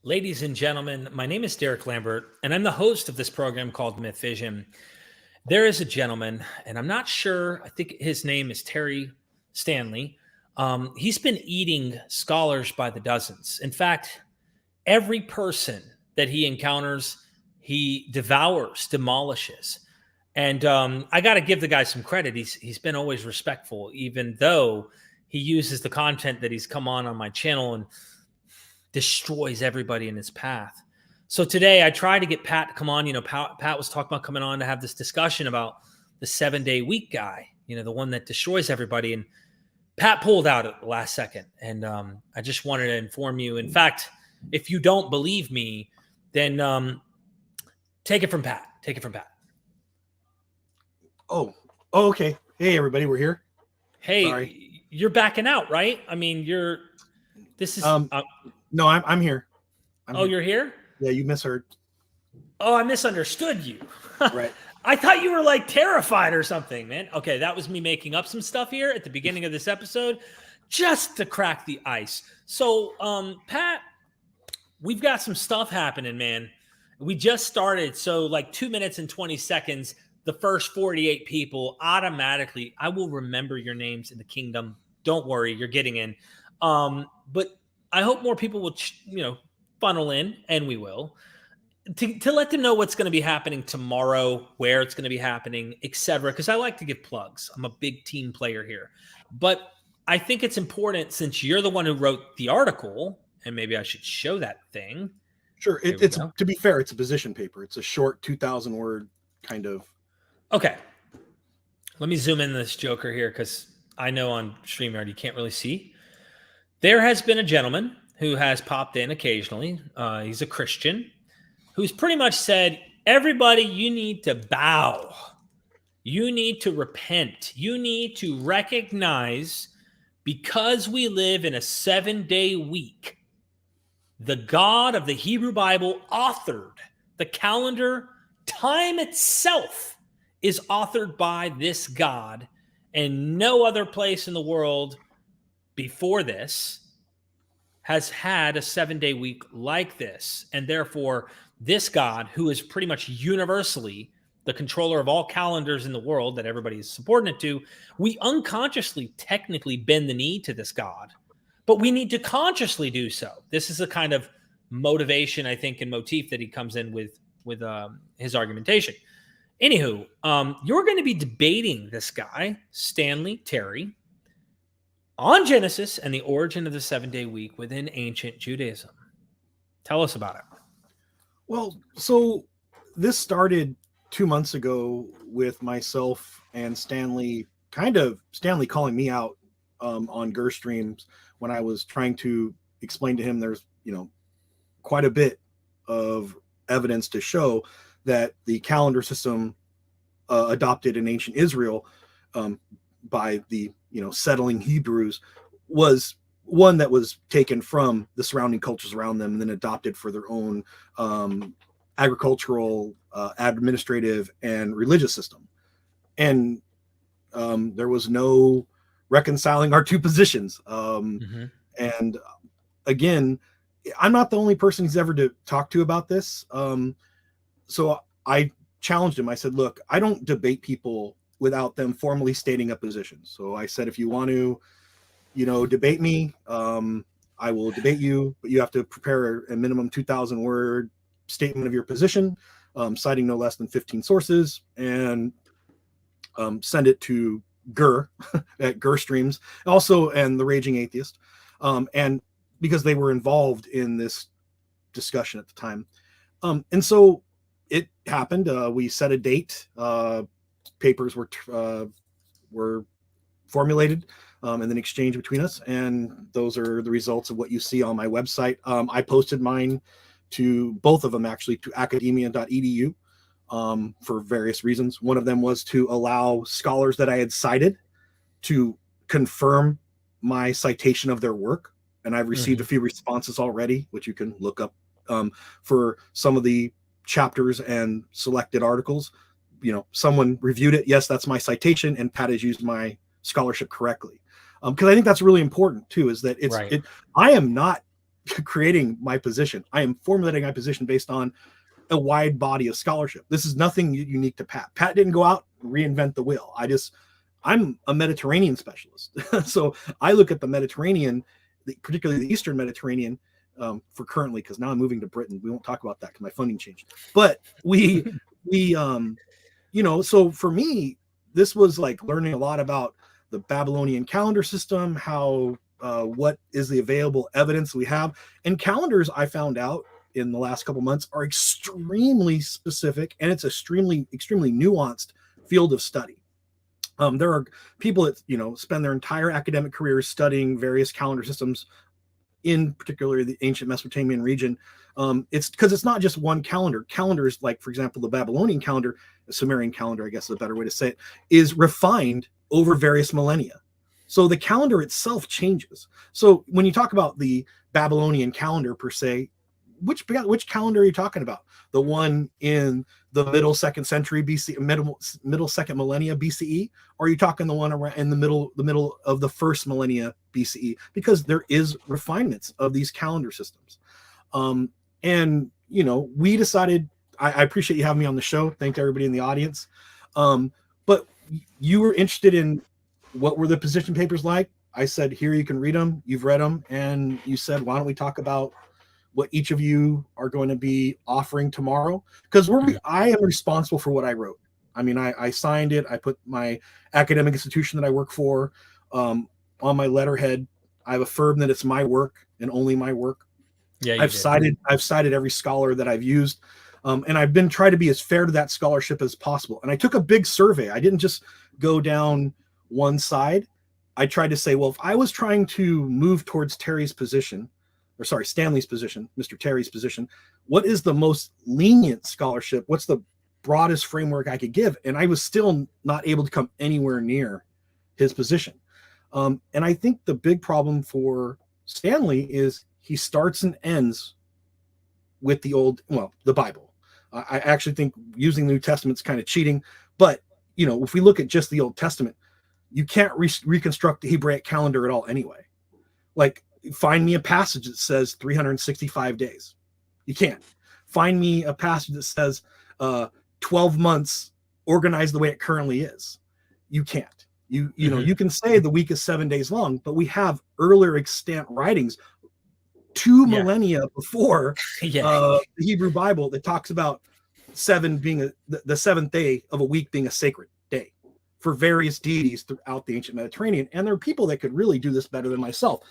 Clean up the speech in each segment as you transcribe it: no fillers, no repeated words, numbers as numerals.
Ladies and gentlemen, my name is Lambert, and I'm the host of this program called MythVision. There is a gentleman, and I'm not sure, I think his name is Stanley. He's been eating scholars by the dozens. In fact, every person that he encounters, he devours, demolishes. And I got to give the guy some credit. He's been always respectful, even though he uses the content that he's come on my channel and destroys everybody in his path. So today I tried to get Pat to come on. Pat was talking about coming on to have this discussion about the 7-day week guy, the one that destroys everybody. And Pat pulled out at the last second. And I just wanted to inform you. In fact, if you don't believe me, then take it from Pat. Oh, okay. Hey, everybody, we're here. Hey, Sorry. You're backing out, right? I mean, this is... No, I'm here. You're here? Yeah, you misheard. Oh, I misunderstood you. Right. I thought you were like terrified or something, man. Okay, that was me making up some stuff here at the beginning of this episode just to crack the ice. So, Pat, we've got some stuff happening, man. We just started. So like 2 minutes and 20 seconds, the first 48 people automatically, I will remember your names in the kingdom. Don't worry, you're getting in. But I hope more people will, funnel in, and we will, to let them know what's going to be happening tomorrow, where it's going to be happening, etc. Because I like to give plugs. I'm a big team player here. But I think it's important, since you're the one who wrote the article, and maybe I should show that thing. Sure. It's to be fair, it's a position paper. It's a short 2,000 word kind of. Okay. Let me zoom in this joker here, because I know on StreamYard you can't really see. There has been a gentleman who has popped in occasionally. He's a Christian who's pretty much said, everybody, you need to bow. You need to repent. You need to recognize, because we live in a 7-day week, the God of the Hebrew Bible authored the calendar. Time itself is authored by this God, and no other place in the world before this has had a 7-day week like this. And therefore, this God, who is pretty much universally the controller of all calendars in the world that everybody is subordinate to, we unconsciously technically bend the knee to this God, but we need to consciously do so. This is a kind of motivation, I think, and motif that he comes in with his argumentation. Anywho, you're going to be debating this guy, Stanley Terry, on Genesis and the origin of the 7-day week within ancient Judaism. Tell us about it. Well, so this started 2 months ago with myself and Stanley calling me out on Ger streams when I was trying to explain to him there's, quite a bit of evidence to show that the calendar system adopted in ancient Israel by the settling Hebrews was one that was taken from the surrounding cultures around them and then adopted for their own agricultural, administrative, and religious system. And there was no reconciling our two positions. And again, I'm not the only person he's ever to talk to about this. So I challenged him. I said, look, I don't debate people without them formally stating a position. So I said, if you want to, debate me, I will debate you, but you have to prepare a minimum 2,000 word statement of your position, citing no less than 15 sources, and send it to Ger at Ger streams, also, and the Raging Atheist, and because they were involved in this discussion at the time. And so it happened. We set a date. Papers were formulated and then exchanged between us, and those are the results of what you see on my website. I posted mine to both of them, actually, to academia.edu for various reasons. One of them was to allow scholars that I had cited to confirm my citation of their work, and I've received a few responses already, which you can look up for some of the chapters and selected articles. Someone reviewed it. Yes, that's my citation, and Pat has used my scholarship correctly. Because I think that's really important too, is that I am not creating my position. I am formulating my position based on a wide body of scholarship. This is nothing unique to Pat. Pat didn't go out and reinvent the wheel. I'm a Mediterranean specialist. So I look at the Mediterranean, particularly the Eastern Mediterranean, for currently, because now I'm moving to Britain. We won't talk about that because my funding changed. But so for me, this was like learning a lot about the Babylonian calendar system, how what is the available evidence we have. And calendars, I found out in the last couple months, are extremely specific, and it's extremely nuanced field of study. There are people that spend their entire academic careers studying various calendar systems, in particular the ancient Mesopotamian region. It's because it's not just one calendar. Calendars, like for example the Babylonian calendar, the Sumerian calendar, I guess is a better way to say it, is refined over various millennia. So the calendar itself changes. So when you talk about the Babylonian calendar per se, which calendar are you talking about? The one in the middle second century BC, middle second millennia BCE? Or are you talking the one around in the middle of the first millennia BCE? Because there is refinements of these calendar systems. And we decided, I appreciate you having me on the show. Thank everybody in the audience. But you were interested in what were the position papers like? I said, here, you can read them. You've read them. And you said, why don't we talk about what each of you are going to be offering tomorrow? Because I am responsible for what I wrote. I mean, I signed it. I put my academic institution that I work for on my letterhead. I've affirmed that it's my work and only my work. Yeah, I've cited every scholar that I've used. And I've been trying to be as fair to that scholarship as possible. And I took a big survey. I didn't just go down one side. I tried to say, well, if I was trying to move towards Stanley's position, Mr. Terry's position, what is the most lenient scholarship? What's the broadest framework I could give? And I was still not able to come anywhere near his position. And I think the big problem for Stanley is he starts and ends with the Bible. I actually think using the New Testament is kind of cheating. But, if we look at just the Old Testament, you can't reconstruct the Hebraic calendar at all anyway. Like, find me a passage that says 365 days. You can't. Find me a passage that says 12 months organized the way it currently is. You can't. You can say the week is 7 days long, but we have earlier extant writings 2 millennia before the Hebrew Bible that talks about 7 being the seventh day of a week being a sacred day for various deities throughout the ancient Mediterranean. And there are people that could really do this better than myself.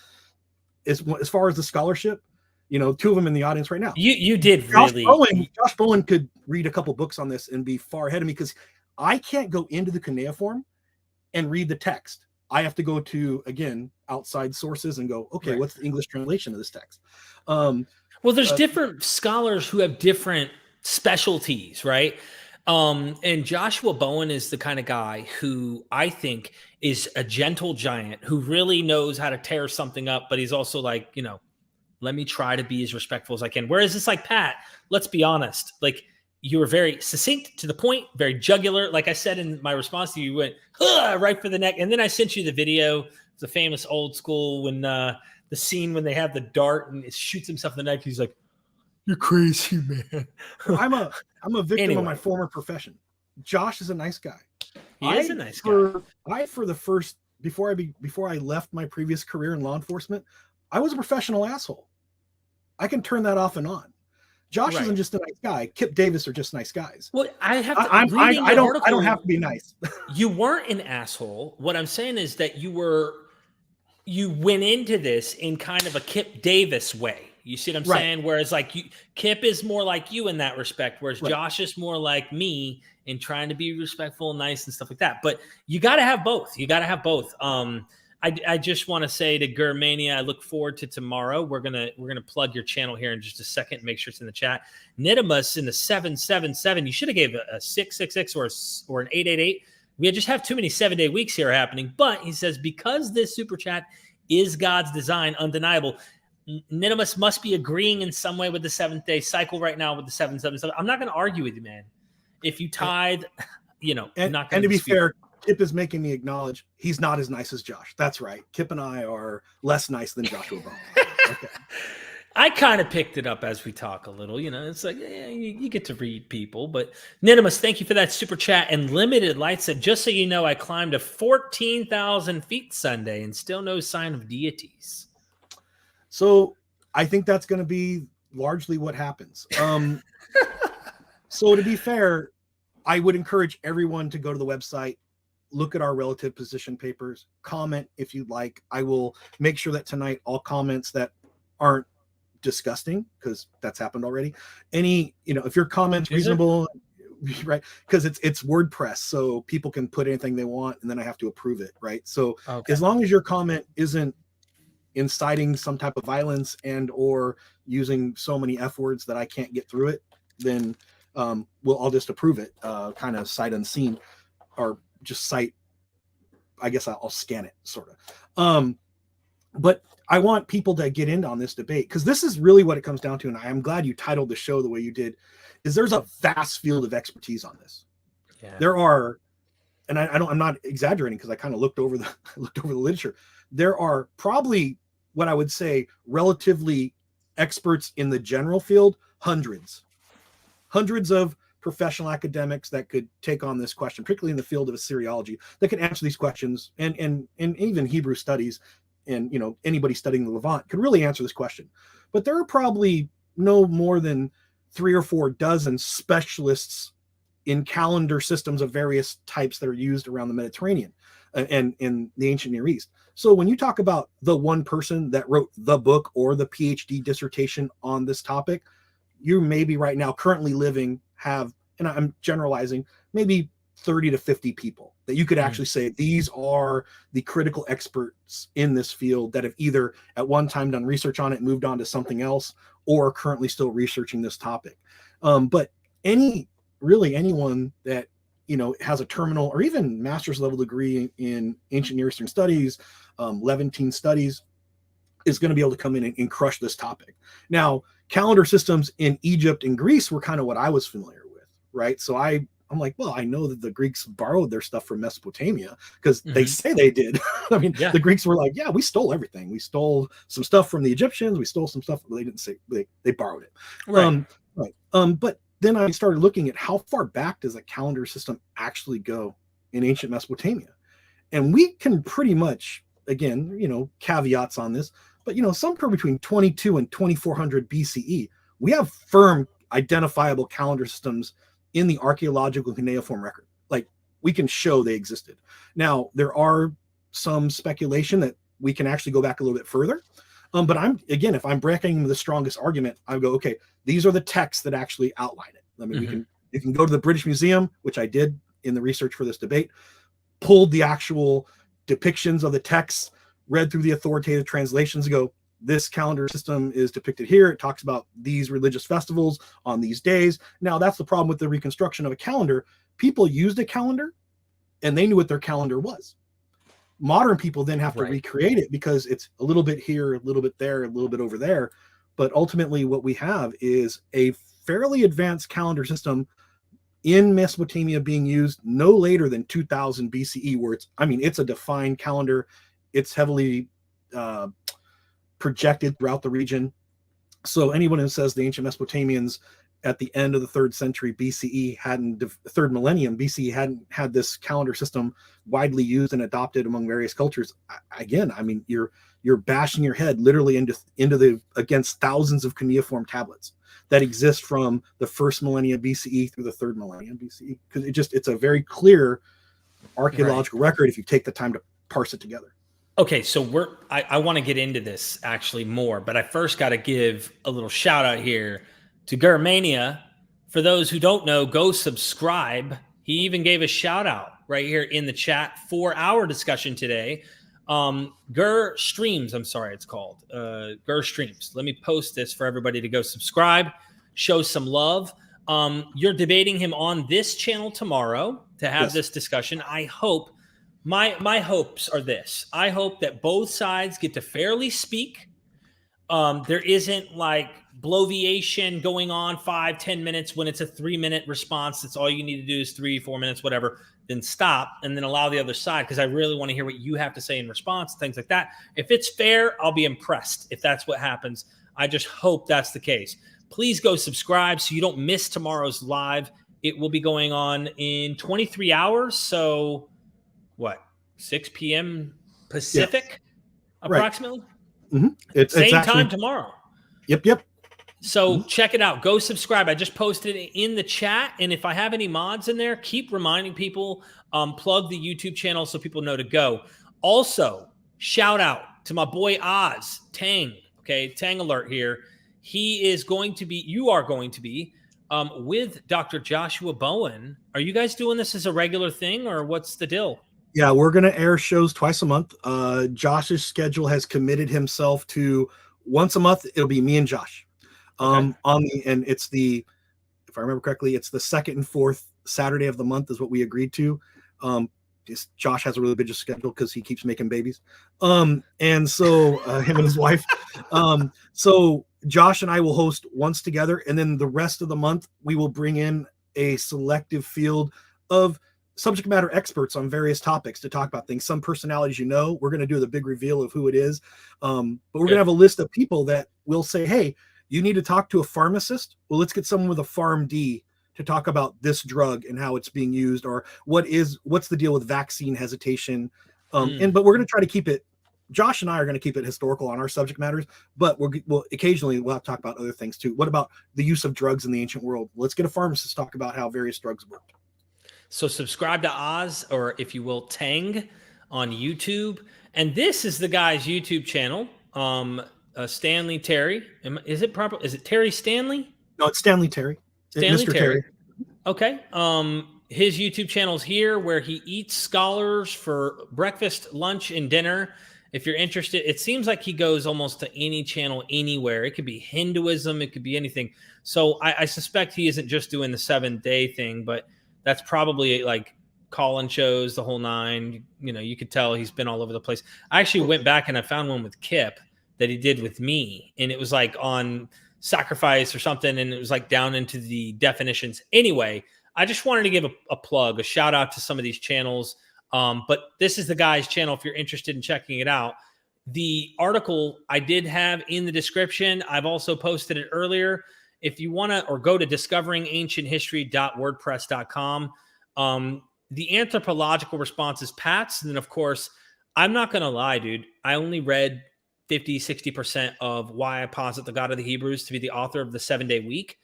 As far as the scholarship, 2 of them in the audience right now. You did Josh really. Josh Bowen could read a couple books on this and be far ahead of me, because I can't go into the cuneiform and read the text. I have to go to, again, outside sources and go, okay, what's the English translation of this text? Well, there's different scholars who have different specialties, right? And Joshua Bowen is the kind of guy who I think is a gentle giant who really knows how to tear something up, but he's also like, let me try to be as respectful as I can. Whereas it's like, Pat, let's be honest, like, you were very succinct, to the point, very jugular. Like I said in my response to you, you went right for the neck. And then I sent you the video, the famous old school, when the scene when they have the dart and it shoots himself in the neck. He's like, "You're crazy, man." I'm a victim of my former profession. Josh is a nice guy. He is a nice guy. Before I left my previous career in law enforcement, I was a professional asshole. I can turn that off and on. Josh isn't just a nice guy. Kip Davis are just nice guys. Well, I have to. I don't have to be nice. You weren't an asshole. What I'm saying is that you went into this in kind of a Kip Davis way. You see what I'm saying? Whereas like Kip is more like you in that respect, whereas Josh is more like me in trying to be respectful and nice and stuff like that. But you got to have both. I just want to say to Germania, I look forward to tomorrow. We're gonna plug your channel here in just a second. Make sure it's in the chat. Nidimus in the 777. You should have gave a 666 or an 888. We just have too many 7-day weeks here happening. But he says, because this super chat is God's design, undeniable, Nidimus must be agreeing in some way with the 7th-day cycle right now with the 777. I'm not going to argue with you, man. If you tithe, not going to. And to be fair, Kip is making me acknowledge he's not as nice as Josh. That's right. Kip and I are less nice than Joshua Bowen. Okay. I kind of picked it up as we talk a little, it's like, yeah, you get to read people. But Ninimus, thank you for that super chat. And Limited Light said, just so you know, I climbed to 14,000 feet Sunday and still no sign of deities. So I think that's going to be largely what happens. So to be fair, I would encourage everyone to go to the website, look at our relative position papers, comment if you'd like. I will make sure that tonight all comments that aren't disgusting, because that's happened already. If your comment's reasonable, right? Because it's WordPress, so people can put anything they want, and then I have to approve it, right? So as long as your comment isn't inciting some type of violence and or using so many F words that I can't get through it, then I'll just approve it, kind of sight unseen, or just sight. I guess I'll scan it, sort of. But I want people to get in on this debate, because this is really what it comes down to. And I am glad you titled the show the way you did, is there's a vast field of expertise on this. Yeah. There are, and I'm not exaggerating, because I kind of looked over the literature. There are probably, what I would say, relatively experts in the general field, hundreds of professional academics that could take on this question, particularly in the field of Assyriology, that could answer these questions, and even Hebrew studies, and anybody studying the Levant could really answer this question. But there are probably no more than 3 or 4 dozen specialists in calendar systems of various types that are used around the Mediterranean and in the ancient Near East. So when you talk about the one person that wrote the book or the PhD dissertation on this topic, you maybe right now currently living have, and I'm generalizing, maybe 30 to 50 people that you could actually say these are the critical experts in this field that have either at one time done research on it, moved on to something else, or currently still researching this topic. But anyone that has a terminal or even master's level degree in ancient Near Eastern studies, Levantine studies, is going to be able to come in and crush this topic. Now, calendar systems in Egypt and Greece were kind of what I was familiar with, right? So I'm like, well, I know that the Greeks borrowed their stuff from Mesopotamia, because they say they did. I mean, the Greeks were like, yeah, we stole everything. We stole some stuff from the Egyptians. We stole some stuff. They didn't say they borrowed it. Right. But then I started looking at how far back does a calendar system actually go in ancient Mesopotamia? And we can pretty much, again, caveats on this, but somewhere between 22 and 2400 BCE, we have firm identifiable calendar systems in the archaeological cuneiform record. Like, we can show they existed. Now, there are some speculation that we can actually go back a little bit further. But if I'm breaking the strongest argument, I go, okay, these are the texts that actually outline it. I mean, you can go to the British Museum, which I did in the research for this debate, pulled the actual depictions of the texts, read through the authoritative translations, and go, this calendar system is depicted here. It talks about these religious festivals on these days. Now, that's the problem with the reconstruction of a calendar. People used a calendar and they knew what their calendar was. Modern people then have to recreate it, because it's a little bit here, a little bit there, a little bit over there. But ultimately what we have is a fairly advanced calendar system in Mesopotamia being used no later than 2000 BCE, where it's a defined calendar. It's heavily projected throughout the region. So anyone who says the ancient Mesopotamians at the end of the 3rd century BCE third millennium BCE hadn't had this calendar system widely used and adopted among various cultures, again, you're bashing your head literally against thousands of cuneiform tablets that exist from the 1st millennia BCE through the 3rd millennium BCE, because it's a very clear archaeological record if you take the time to parse it together. Okay, so I want to get into this actually more, but I first got to give a little shout out here to Germania. For those who don't know, go subscribe. He even gave a shout out right here in the chat for our discussion today. Ger Streams, I'm sorry, it's called Ger Streams. Let me post this for everybody to go subscribe, show some love. You're debating him on this channel tomorrow to have this discussion. I hope. My hopes are this. I hope that both sides get to fairly speak. There isn't like bloviation going on 5-10 minutes when it's a 3-minute response. That's all you need to do is 3-4 minutes, whatever. Then stop and then allow the other side, because I really want to hear what you have to say in response, things like that. If it's fair, I'll be impressed if that's what happens. I just hope that's the case. Please go subscribe so you don't miss tomorrow's live. It will be going on in 23 hours. So what, 6 p.m. Pacific, approximately? Mm-hmm. It's Same actually time tomorrow. Yep. So check it out. Go subscribe. I just posted it in the chat. And if I have any mods in there, keep reminding people, plug the YouTube channel so people know to go. Also, shout out to my boy Oz, Tang. Okay, Tang alert here. He is going to be, you are going to be with Dr. Joshua Bowen. Are you guys doing this as a regular thing, or what's the deal? Yeah, we're going to air shows twice a month. Josh's schedule has committed himself to once a month. It'll be me and Josh. Okay. And it's if I remember correctly, it's the second and fourth Saturday of the month is what we agreed to. Josh has a really busy schedule because he keeps making babies. And so him and his wife. So Josh and I will host once together, and then the rest of the month we will bring in a selective field of subject matter experts on various topics to talk about things. Some personalities, we're going to do the big reveal of who it is. But we're going to have a list of people that will say, hey, you need to talk to a pharmacist. Well, let's get someone with a PharmD to talk about this drug and how it's being used, or what's the deal with vaccine hesitation. But we're going to try to keep it, Josh and I are going to keep it historical on our subject matters, but we'll occasionally have to talk about other things too. What about the use of drugs in the ancient world? Let's get a pharmacist to talk about how various drugs work. So subscribe to Oz, or if you will, Tang on YouTube. And this is the guy's YouTube channel. Stanley Terry. Is it proper? Is it Terry Stanley? No, it's Stanley Terry. Stanley Mr. Terry. Okay. His YouTube channel's here, where he eats scholars for breakfast, lunch, and dinner. If you're interested, it seems like he goes almost to any channel anywhere. It could be Hinduism. It could be anything. So I suspect he isn't just doing the 7-day thing, but that's probably like call-in shows, the whole nine. You could tell he's been all over the place. I actually went back and I found one with Kip that he did with me, and it was like on sacrifice or something, and it was like down into the definitions. Anyway, I just wanted to give a plug, a shout out to some of these channels. But this is the guy's channel if you're interested in checking it out. The article I did have in the description. I've also posted it earlier. If you want to, or go to discoveringancienthistory.wordpress.com. The anthropological response is Pat's. And then, of course, I'm not going to lie, dude. I only read 50-60% of why I posit the God of the Hebrews to be the author of the 7-day week.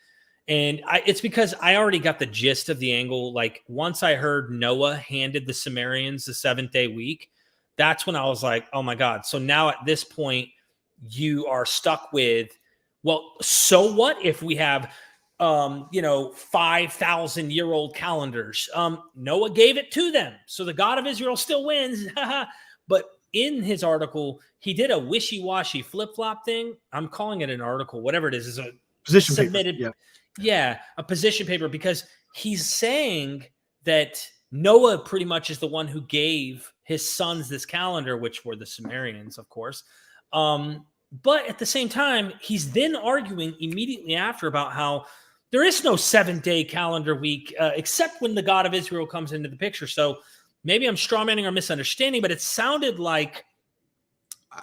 And it's because I already got the gist of the angle. Like, once I heard Noah handed the Sumerians the 7th-day week, that's when I was like, oh my God. So now at this point, you are stuck with, well, so what if we have 5,000-year-old calendars? Noah gave it to them, so the God of Israel still wins. But in his article, he did a wishy-washy flip-flop thing. I'm calling it an article, whatever it is a position submitted, paper. Yeah, a position paper, because he's saying that Noah pretty much is the one who gave his sons this calendar, which were the Sumerians, of course. But at the same time, he's then arguing immediately after about how there is no 7-day calendar week, except when the God of Israel comes into the picture. So maybe I'm strawmanning or misunderstanding, but it sounded like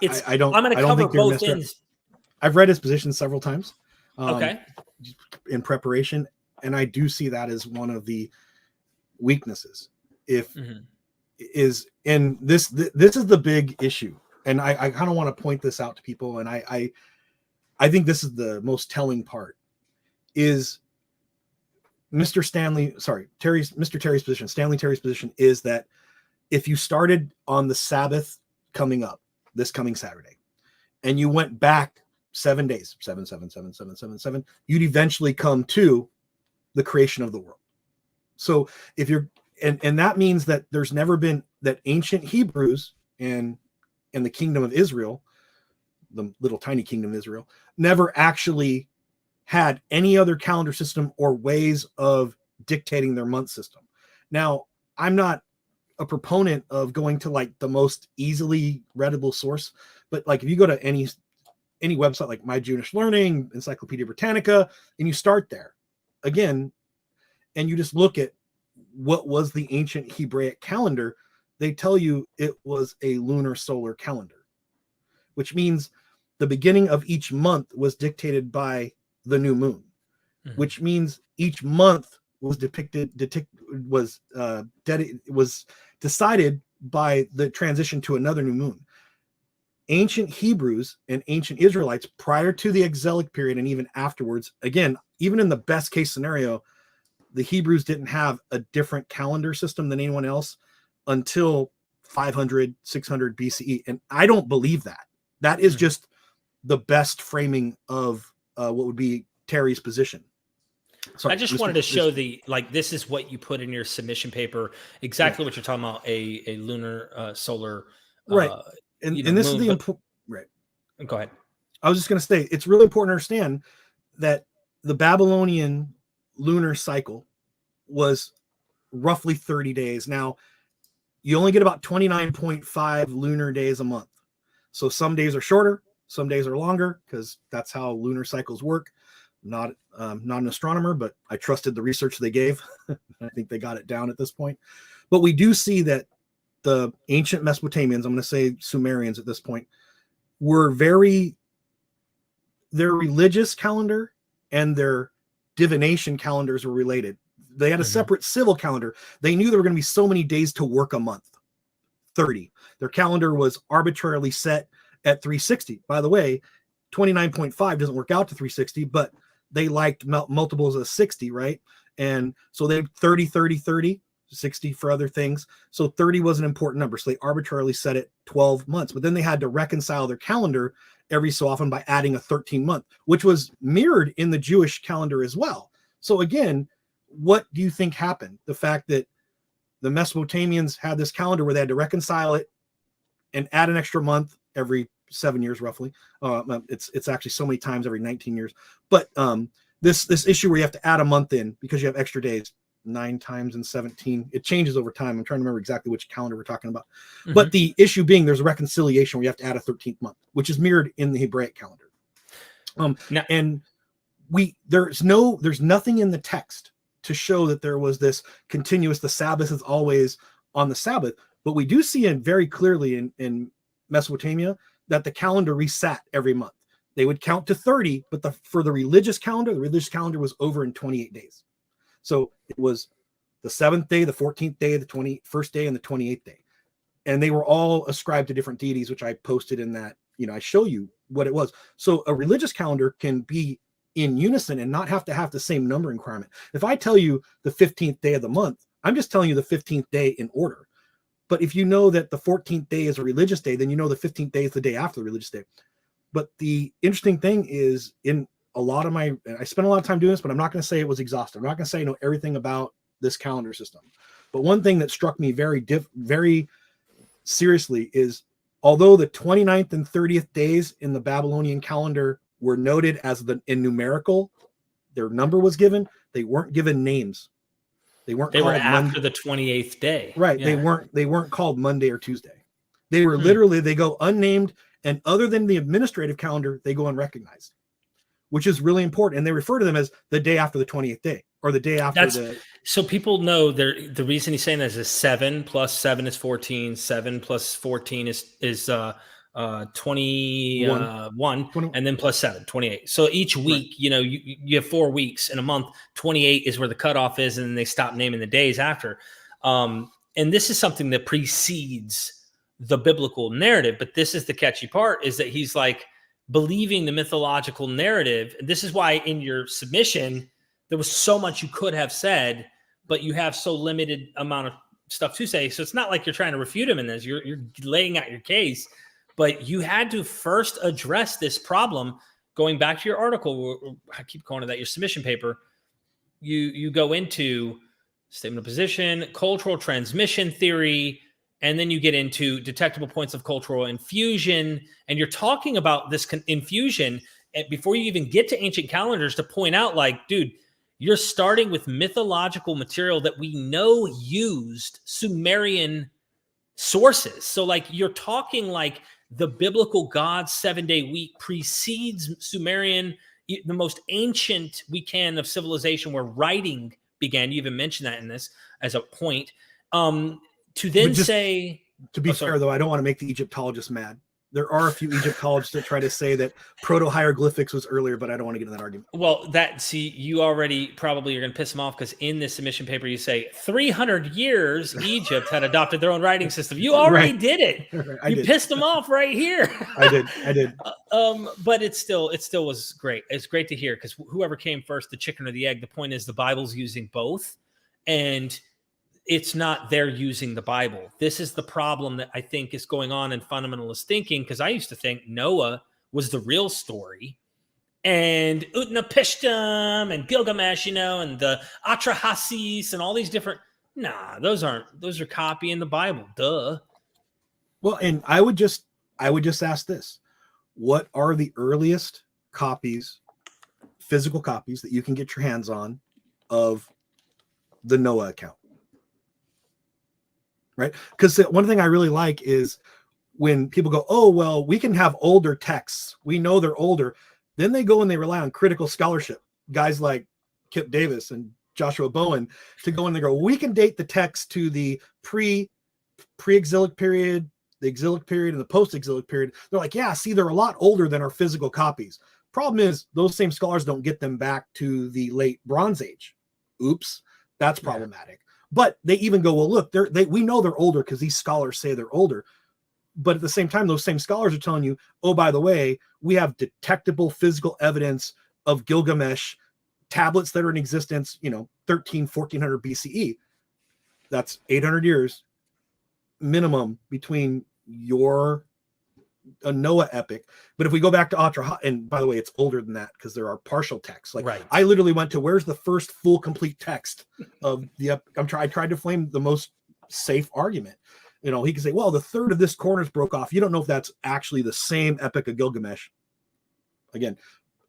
it's. I'm going to cover both ends. I've read his position several times. Okay. In preparation, and I do see that as one of the weaknesses. And this is the big issue, and I kind of want to point this out to people, and I think this is the most telling part. Is Mr. Terry's position, Stanley Terry's position, is that if you started on the Sabbath coming up, this coming Saturday, and you went back 7 days, 7, 7, 7, 7, 7, 7, you'd eventually come to the creation of the world. So if you're, and that means that there's never been, that ancient Hebrews and the kingdom of Israel, the little tiny kingdom of Israel, never actually had any other calendar system or ways of dictating their month system. Now, I'm not a proponent of going to like the most easily readable source, but like if you go to any website like My Jewish Learning, Encyclopedia Britannica, and you start there again, and you just look at what was the ancient Hebraic calendar, they tell you it was a lunar solar calendar, which means the beginning of each month was dictated by the new moon, which means each month was was decided by the transition to another new moon. Ancient Hebrews and ancient Israelites, prior to the exilic period and even afterwards, again, even in the best case scenario, the Hebrews didn't have a different calendar system than anyone else until 500, 600 BCE. And I don't believe that. That is just the best framing of what would be Terry's position. Sorry, I just wanted to show this is what you put in your submission paper, exactly what you're talking about, a lunar solar. Right. And this is the important, right. Go ahead. I was just going to say, it's really important to understand that the Babylonian lunar cycle was roughly 30 days. Now, you only get about 29.5 lunar days a month. So some days are shorter, some days are longer, because that's how lunar cycles work. Not an astronomer, but I trusted the research they gave. I think they got it down at this point. But we do see that the ancient Mesopotamians, I'm going to say Sumerians at this point, were their religious calendar and their divination calendars were related. They had a separate civil calendar. They knew there were going to be so many days to work a month, 30. Their calendar was arbitrarily set at 360. By the way, 29.5 doesn't work out to 360, but they liked multiples of 60, right? And so they 30, 30, 30. 60 for other things. So 30 was an important number. So they arbitrarily set it 12 months, but then they had to reconcile their calendar every so often by adding a 13 month, which was mirrored in the Jewish calendar as well. So again, what do you think happened? The fact that the Mesopotamians had this calendar where they had to reconcile it and add an extra month every 7 years, roughly. It's actually so many times every 19 years. But this issue where you have to add a month in because you have extra days, 9 times in 17. It changes over time. I'm trying to remember exactly which calendar we're talking about. But the issue being there's a reconciliation where you have to add a 13th month, which is mirrored in the Hebraic calendar. And there's nothing in the text to show that there was this continuous, the Sabbath is always on the Sabbath. But we do see it very clearly in Mesopotamia that the calendar reset every month. They would count to 30, but for the religious calendar was over in 28 days. So it was the 7th day, the 14th day, the 21st day, and the 28th day. And they were all ascribed to different deities, which I posted in that, I show you what it was. So a religious calendar can be in unison and not have to have the same numbering requirement. If I tell you the 15th day of the month, I'm just telling you the 15th day in order. But if you know that the 14th day is a religious day, then you know the 15th day is the day after the religious day. But the interesting thing is in a lot of I spent a lot of time doing this, but I'm not going to say it was exhaustive. I'm not going to say I know everything about this calendar system. But one thing that struck me very seriously is although the 29th and 30th days in the Babylonian calendar were noted as in numerical, their number was given, they weren't given names. They were after the 28th day. Right. Yeah. They weren't called Monday or Tuesday. They were literally, they go unnamed, and other than the administrative calendar, they go unrecognized, which is really important. And they refer to them as the day after the 28th day or the day after so people know the reason he's saying that is 7 plus 7 is 14. 7 plus 14 is 21, and then plus 7, 28. So each week, right. You have 4 weeks in a month. 28 is where the cutoff is, and then they stop naming the days after. And this is something that precedes the biblical narrative, but this is the catchy part, is that he's like believing the mythological narrative. And this is why in your submission, there was so much you could have said, but you have so limited amount of stuff to say. So it's not like you're trying to refute him in this. You're laying out your case, but you had to first address this problem. Going back to your article, I keep calling it that, your submission paper, you go into statement of position, cultural transmission theory, and then you get into detectable points of cultural infusion. And you're talking about this infusion before you even get to ancient calendars to point out, like, dude, you're starting with mythological material that we know used Sumerian sources. So like you're talking like the biblical God's 7-day week precedes Sumerian, the most ancient we can of civilization where writing began. You even mentioned that in this as a point. To then say, to be fair, though, I don't want to make the Egyptologists mad. There are a few Egyptologists that try to say that proto-hieroglyphics was earlier, but I don't want to get in that argument. Well, you already probably are going to piss them off because in this submission paper you say 300 years Egypt had adopted their own writing system. You already did it. Right. You pissed them off right here. I did. But it still was great. It's great to hear because whoever came first, the chicken or the egg. The point is the Bible's using both, and it's not they're using the Bible. This is the problem that I think is going on in fundamentalist thinking, because I used to think Noah was the real story and Utnapishtim and Gilgamesh, and the Atrahasis and all these different. Nah, those are copying the Bible. Duh. Well, and I would just ask this. What are the earliest copies, physical copies that you can get your hands on of the Noah account? Right? Because one thing I really like is when people go, oh, well, we can have older texts. We know they're older. Then they go and they rely on critical scholarship. Guys like Kip Davis and Joshua Bowen to go and they go, we can date the text to the pre-exilic period, the exilic period, and the post-exilic period. They're like, yeah, see, they're a lot older than our physical copies. Problem is, those same scholars don't get them back to the late Bronze Age. Oops, that's problematic. But they even go, well, look, we know they're older because these scholars say they're older. But at the same time, those same scholars are telling you, oh, by the way, we have detectable physical evidence of Gilgamesh tablets that are in existence, 1400 BCE. That's 800 years minimum between a Noah epic. But if we go back to Atrahasis, and by the way, it's older than that because there are partial texts. I literally went to where's the first full complete text of the I tried to frame the most safe argument. He can say, well, the third of this corner is broke off. You don't know if that's actually the same epic of Gilgamesh. Again,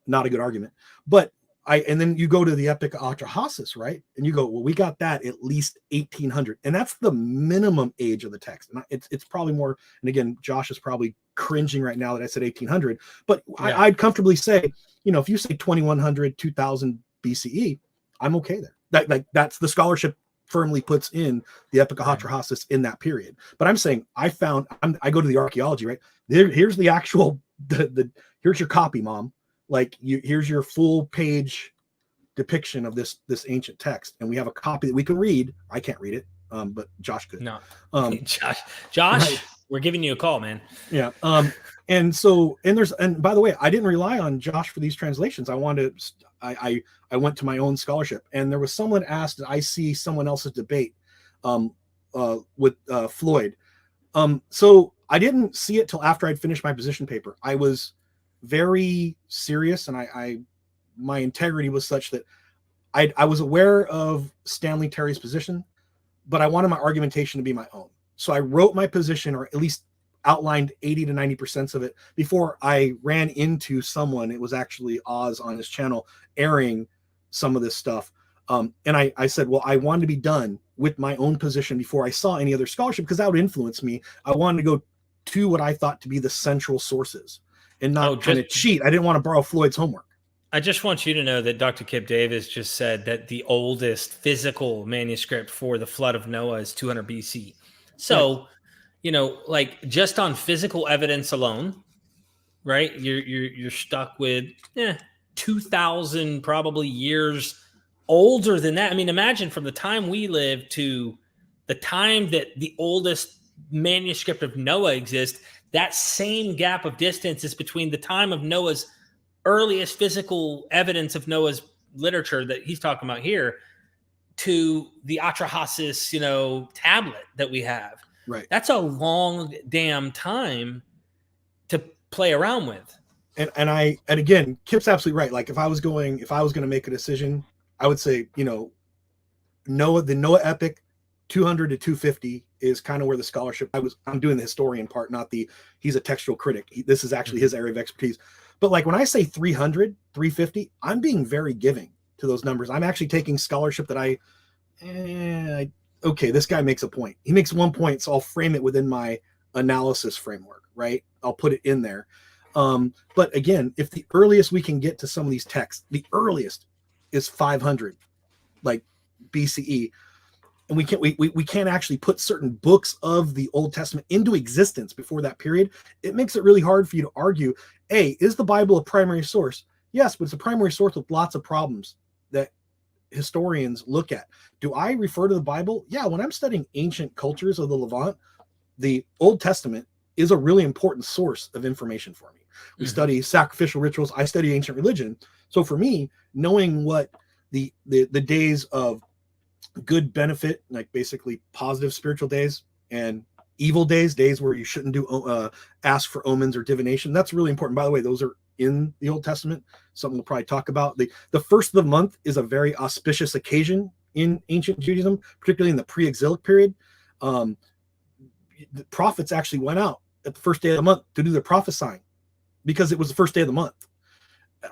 not a good argument. But and then you go to the epic of Atrahasis, right? And you go, well, we got that at least 1800. And that's the minimum age of the text. And it's probably more, and again, Josh is probably cringing right now that I said 1800, but I'd comfortably say, if you say 2100, 2000 BCE, I'm okay there. That's the scholarship firmly puts in the epic of Atrahasis in that period. But I'm saying I go to the archaeology, right? Here's the actual, here's your copy, mom. Here's your full page depiction of this ancient text, and we have a copy that we can read. I can't read it, but Josh could. No, Josh, right. We're giving you a call, man. Yeah. And by the way, I didn't rely on Josh for these translations. I went to my own scholarship, and there was someone asked, did I see someone else's debate with Floyd? So I didn't see it till after I'd finished my position paper. I was very serious, and my integrity was such that I was aware of Stanley Terry's position, but I wanted my argumentation to be my own. So I wrote my position, or at least outlined 80 to 90% of it before I ran into someone. It was actually Oz on his channel airing some of this stuff. And I said, well, I wanted to be done with my own position before I saw any other scholarship, because that would influence me. I wanted to go to what I thought to be the central sources and not trying to cheat. I didn't want to borrow Floyd's homework. I just want you to know that Dr. Kip Davis just said that the oldest physical manuscript for the flood of Noah is 200 BC. So, just on physical evidence alone, right? You're stuck with 2,000 probably years older than that. I mean, imagine from the time we live to the time that the oldest manuscript of Noah exists, that same gap of distance is between the time of Noah's earliest physical evidence of Noah's literature that he's talking about here to the Atrahasis, tablet that we have. Right. That's a long damn time to play around with. And again, Kip's absolutely right. If I was going to make a decision, I would say, the Noah epic 200 to 250 is kind of where the scholarship, I'm doing the historian part, not he's a textual critic. This is actually his area of expertise. But when I say 300, 350, I'm being very giving to those numbers. I'm actually taking scholarship that okay, this guy makes a point. He makes 1 point, so I'll frame it within my analysis framework, right? I'll put it in there. But again, if the earliest we can get to some of these texts, the earliest is 500, BCE. and we can't actually put certain books of the Old Testament into existence before that period, it makes it really hard for you to argue, A, is the Bible a primary source? Yes, but it's a primary source with lots of problems that historians look at. Do I refer to the Bible? Yeah, when I'm studying ancient cultures of the Levant, the Old Testament is a really important source of information for me. We study sacrificial rituals. I study ancient religion. So for me, knowing what the days of good benefit, like basically positive spiritual days, and evil days, days where you shouldn't do ask for omens or divination, that's really important. By the way, those are in the Old Testament, something we'll probably talk about. The first of the month is a very auspicious occasion in ancient Judaism, particularly in the pre-exilic period. The prophets actually went out at the first day of the month to do their prophesying because it was the first day of the month.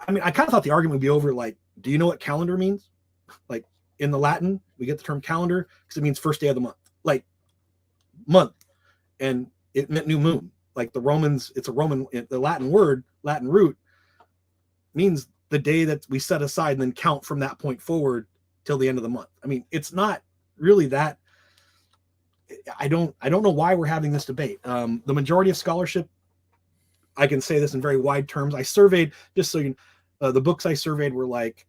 I mean, I kind of thought the argument would be over, like, do you know what calendar means? Like, in the Latin, we get the term calendar because it means first day of the month, like month, and it meant new moon. Like the Romans, it's a Roman, the Latin word, Latin root, means the day that we set aside and then count from that point forward till the end of the month. I mean, it's not really that. I don't know why we're having this debate. The majority of scholarship, I can say this in very wide terms. I surveyed, just so you know, the books I surveyed were like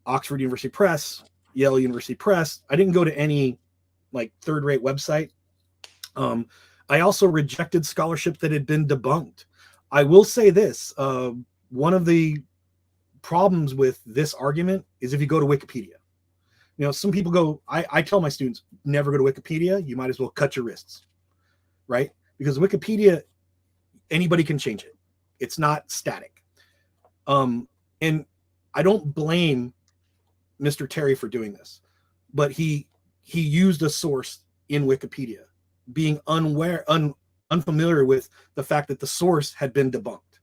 Oxford University Press, Yale University Press. I didn't go to any like third-rate website. I also rejected scholarship that had been debunked. I will say this, one of the problems with this argument is if you go to Wikipedia. You know, some people go, I tell my students, never go to Wikipedia. You might as well cut your wrists, right? Because Wikipedia, anybody can change it. It's not static. And I don't blame Mr. Terry for doing this, but he used a source in Wikipedia, being unfamiliar with the fact that the source had been debunked.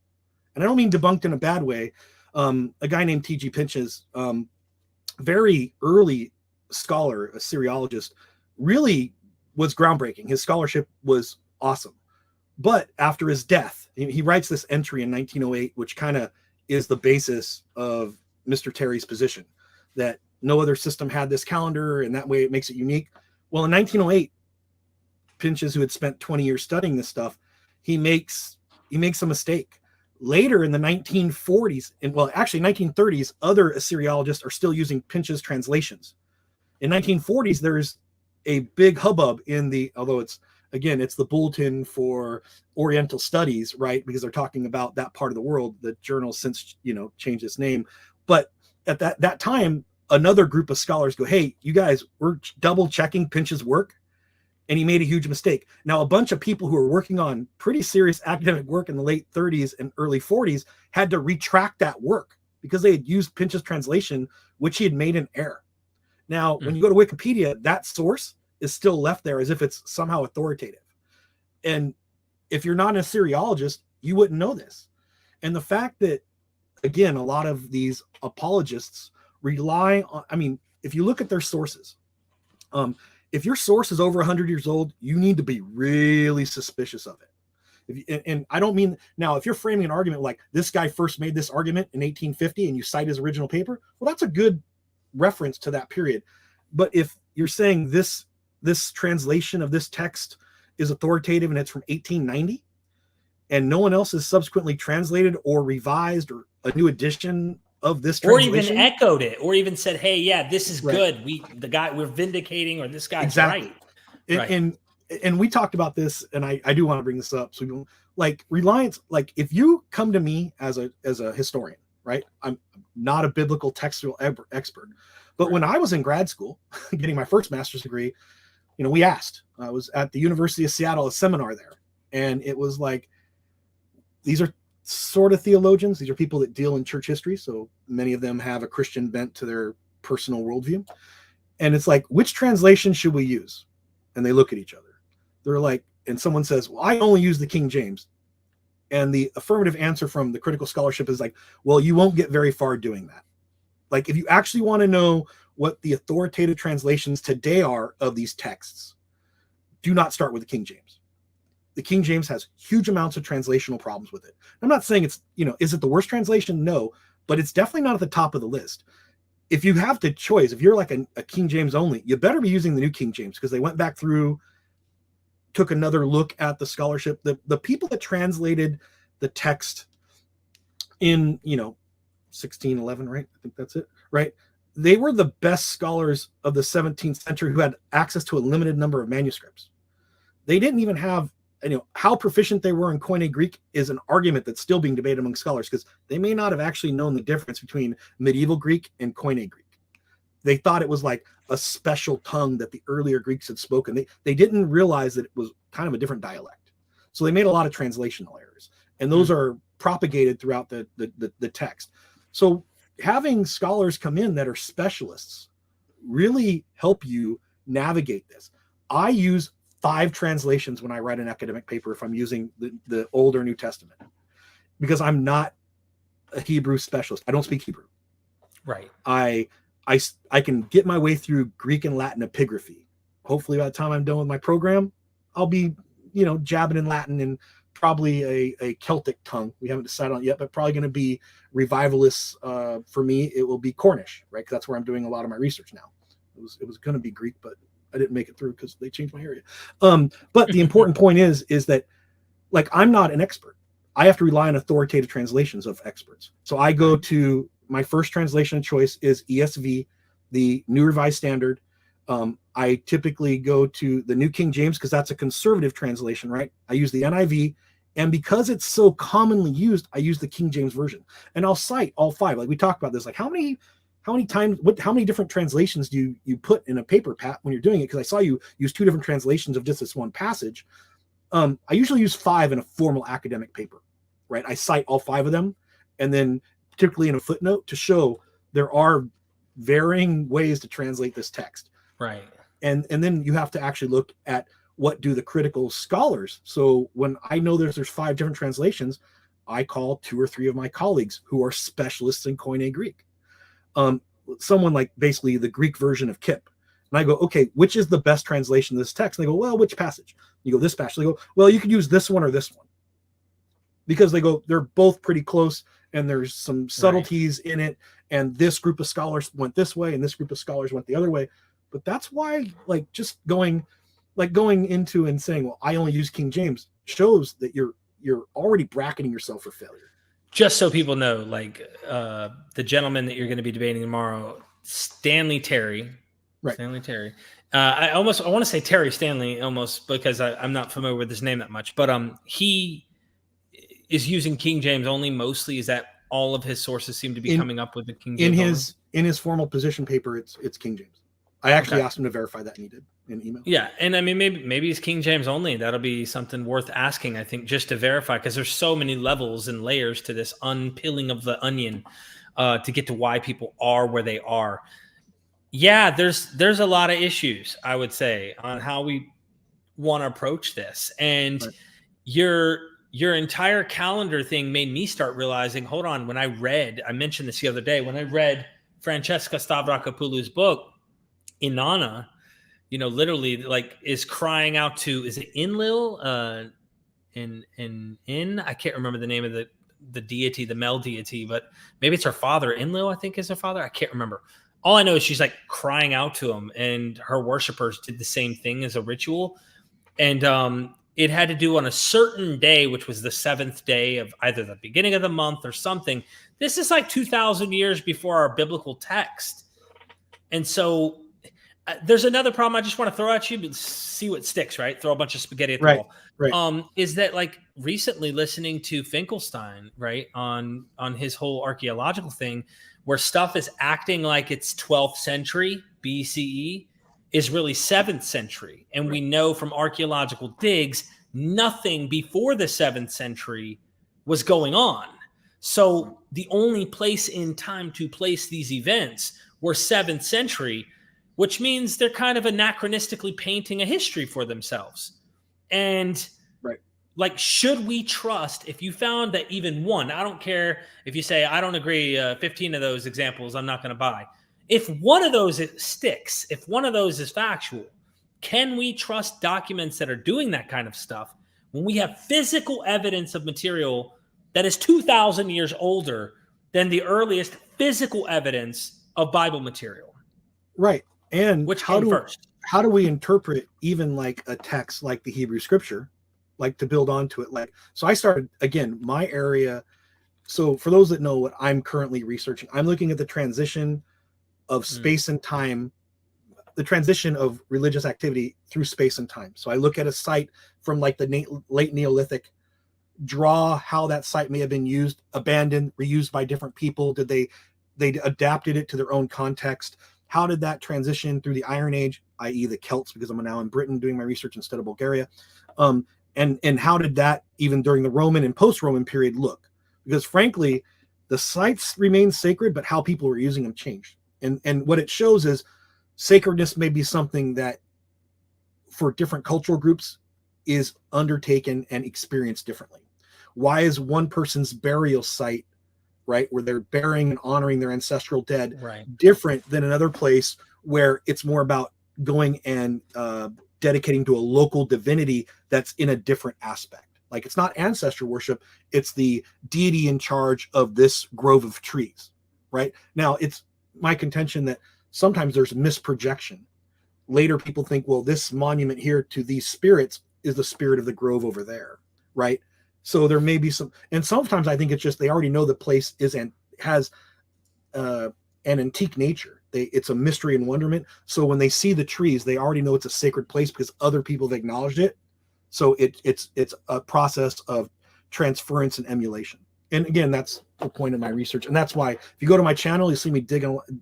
And I don't mean debunked in a bad way. A guy named T.G. Pinches, very early scholar, a Syriologist, really was groundbreaking. His scholarship was awesome. But after his death, he writes this entry in 1908, which kind of is the basis of Mr. Terry's position, that no other system had this calendar, and that way it makes it unique. Well, in 1908, Pinches, who had spent 20 years studying this stuff, he makes a mistake. Later in the 1940s, and well, actually 1930s, other Assyriologists are still using Pinches translations. In 1940s, there's a big hubbub in the, although it's the Bulletin for Oriental Studies, right? Because they're talking about that part of the world. The journal since, changed its name. But at that time, another group of scholars go, hey, you guys, we're double checking Pinch's work. And he made a huge mistake. Now, a bunch of people who were working on pretty serious academic work in the late 30s and early 40s had to retract that work because they had used Pinch's translation, which he had made in error. Now, when you go to Wikipedia, that source is still left there as if it's somehow authoritative. And if you're not an Assyriologist, you wouldn't know this. And the fact that, again, a lot of these apologists rely on, I mean, if you look at their sources, if your source is over 100 years old, you need to be really suspicious of it. And I don't mean, now, if you're framing an argument like this guy first made this argument in 1850 and you cite his original paper, well, that's a good reference to that period. But if you're saying this translation of this text is authoritative and it's from 1890 and no one else has subsequently translated or revised or a new edition of this translation, or even echoed it, or even said, hey, yeah, this is good. We're vindicating, or this guy's right. And we talked about this, and I do want to bring this up. So like reliance, like if you come to me as a historian, right? I'm not a biblical textual expert, but when I was in grad school getting my first master's degree, we asked, I was at the University of Seattle, a seminar there. And it was like, these are sort of theologians. These are people that deal in church history. So many of them have a Christian bent to their personal worldview. And it's like, which translation should we use? And they look at each other. They're like, and someone says, well, I only use the King James. And the affirmative answer from the critical scholarship is like, well, you won't get very far doing that. Like, if you actually want to know what the authoritative translations today are of these texts, do not start with the King James. The King James has huge amounts of translational problems with it. I'm not saying it's, is it the worst translation? No, but it's definitely not at the top of the list. if you have the choice, if you're like a King James only, you better be using the New King James, because they went back through, took another look at the scholarship. The people that translated the text in, 1611, right? I think that's it, right? They were the best scholars of the 17th century who had access to a limited number of manuscripts. They didn't even have, how proficient they were in Koine Greek is an argument that's still being debated among scholars, because they may not have actually known the difference between medieval Greek and Koine Greek. They thought it was like a special tongue that the earlier Greeks had spoken. They didn't realize that it was kind of a different dialect. So they made a lot of translational errors, and those are propagated throughout the text. So having scholars come in that are specialists really help you navigate this. I use 5 translations when I write an academic paper if I'm using the Old or New Testament, because I'm not a Hebrew specialist. I don't speak Hebrew. Right. I can get my way through Greek and Latin epigraphy. Hopefully by the time I'm done with my program, I'll be, jabbing in Latin and probably a Celtic tongue. We haven't decided on it yet, but probably going to be revivalists. For me, it will be Cornish, right? Because that's where I'm doing a lot of my research now. It was going to be Greek, but I didn't make it through because they changed my area. But the important point is that, like, I'm not an expert. I have to rely on authoritative translations of experts. So I go to my first translation of choice is ESV, the New Revised Standard. I typically go to the New King James because that's a conservative translation, right? I use the NIV, and because it's so commonly used, I use the King James Version. And I'll cite all 5. Like we talked about this, like how many different translations do you put in a paper, Pat, when you're doing it? Because I saw you use 2 different translations of just this one passage. I usually use 5 in a formal academic paper, right? I cite all 5 of them, and then typically in a footnote to show there are varying ways to translate this text. Right. And then you have to actually look at what do the critical scholars. So when I know there's 5 different translations, I call 2 or 3 of my colleagues who are specialists in Koine Greek. Someone like basically the Greek version of Kip. And I go, okay, which is the best translation of this text? And they go, well, which passage? You go, this passage. They go, well, you could use this one or this one. Because they go, they're both pretty close, and there's some subtleties in it. And this group of scholars went this way, and this group of scholars went the other way. But that's why, like, just going into and saying, well, I only use King James shows that you're already bracketing yourself for failure. Just so people know, like the gentleman that you're going to be debating tomorrow, Stanley Terry. Right. Stanley Terry. I want to say Terry Stanley almost because I'm not familiar with his name that much, but he is using King James only mostly. Is that all of his sources seem to be coming up with the King James? In his formal position paper, it's King James. I actually asked him to verify that, and he did in email. Yeah, and I mean maybe it's King James only. That'll be something worth asking, I think, just to verify, because there's so many levels and layers to this unpeeling of the onion to get to why people are where they are. Yeah, there's a lot of issues, I would say, on how we want to approach this, and your entire calendar thing made me start realizing, hold on, when I mentioned this the other day, when I read Francesca Stavrakopoulou's book, Inanna, literally like is crying out to, is it Enlil? I can't remember the name of the deity, the male deity, but maybe it's her father. Enlil, I think, is her father. I can't remember. All I know is she's like crying out to him, and her worshipers did the same thing as a ritual. And it had to do on a certain day, which was the 7th day of either the beginning of the month or something. This is like 2,000 years before our biblical text. And so there's another problem I just want to throw at you, but see what sticks, right? Throw a bunch of spaghetti at the wall. Right. Is that, like, recently listening to Finkelstein, right, on his whole archaeological thing, where stuff is acting like it's 12th century BCE is really 7th century. And we know from archaeological digs, nothing before the 7th century was going on. So the only place in time to place these events were 7th century, which means they're kind of anachronistically painting a history for themselves. And like, should we trust, if you found that even one, I don't care if you say, I don't agree, 15 of those examples I'm not going to buy. If one of those sticks, if one of those is factual, can we trust documents that are doing that kind of stuff when we have physical evidence of material that is 2,000 years older than the earliest physical evidence of Bible material. Right. And which came first? How do we interpret even like a text like the Hebrew scripture, like to build onto it? Like, so I started, again, my area. So for those that know what I'm currently researching, I'm looking at the transition of space and time, the transition of religious activity through space and time. So I look at a site from like the late Neolithic, draw how that site may have been used, abandoned, reused by different people. Did they adapted it to their own context? How did that transition through the Iron Age, i.e. the Celts, because I'm now in Britain doing my research instead of Bulgaria. And how did that even during the Roman and post-Roman period look? Because frankly, the sites remain sacred, but how people were using them changed. And what it shows is sacredness may be something that for different cultural groups is undertaken and experienced differently. Why is one person's burial site, right, where they're burying and honoring their ancestral dead, different than another place where it's more about going and dedicating to a local divinity that's in a different aspect? Like, it's not ancestor worship, it's the deity in charge of this grove of trees, right? Now, it's my contention that sometimes there's misprojection. Later, people think, well, this monument here to these spirits is the spirit of the grove over there, right? So there may be some, and sometimes I think it's just they already know the place is and has an antique nature. It's a mystery and wonderment. So when they see the trees, they already know it's a sacred place because other people have acknowledged it. So it's a process of transference and emulation. And again, that's the point of my research. And that's why if you go to my channel, you see me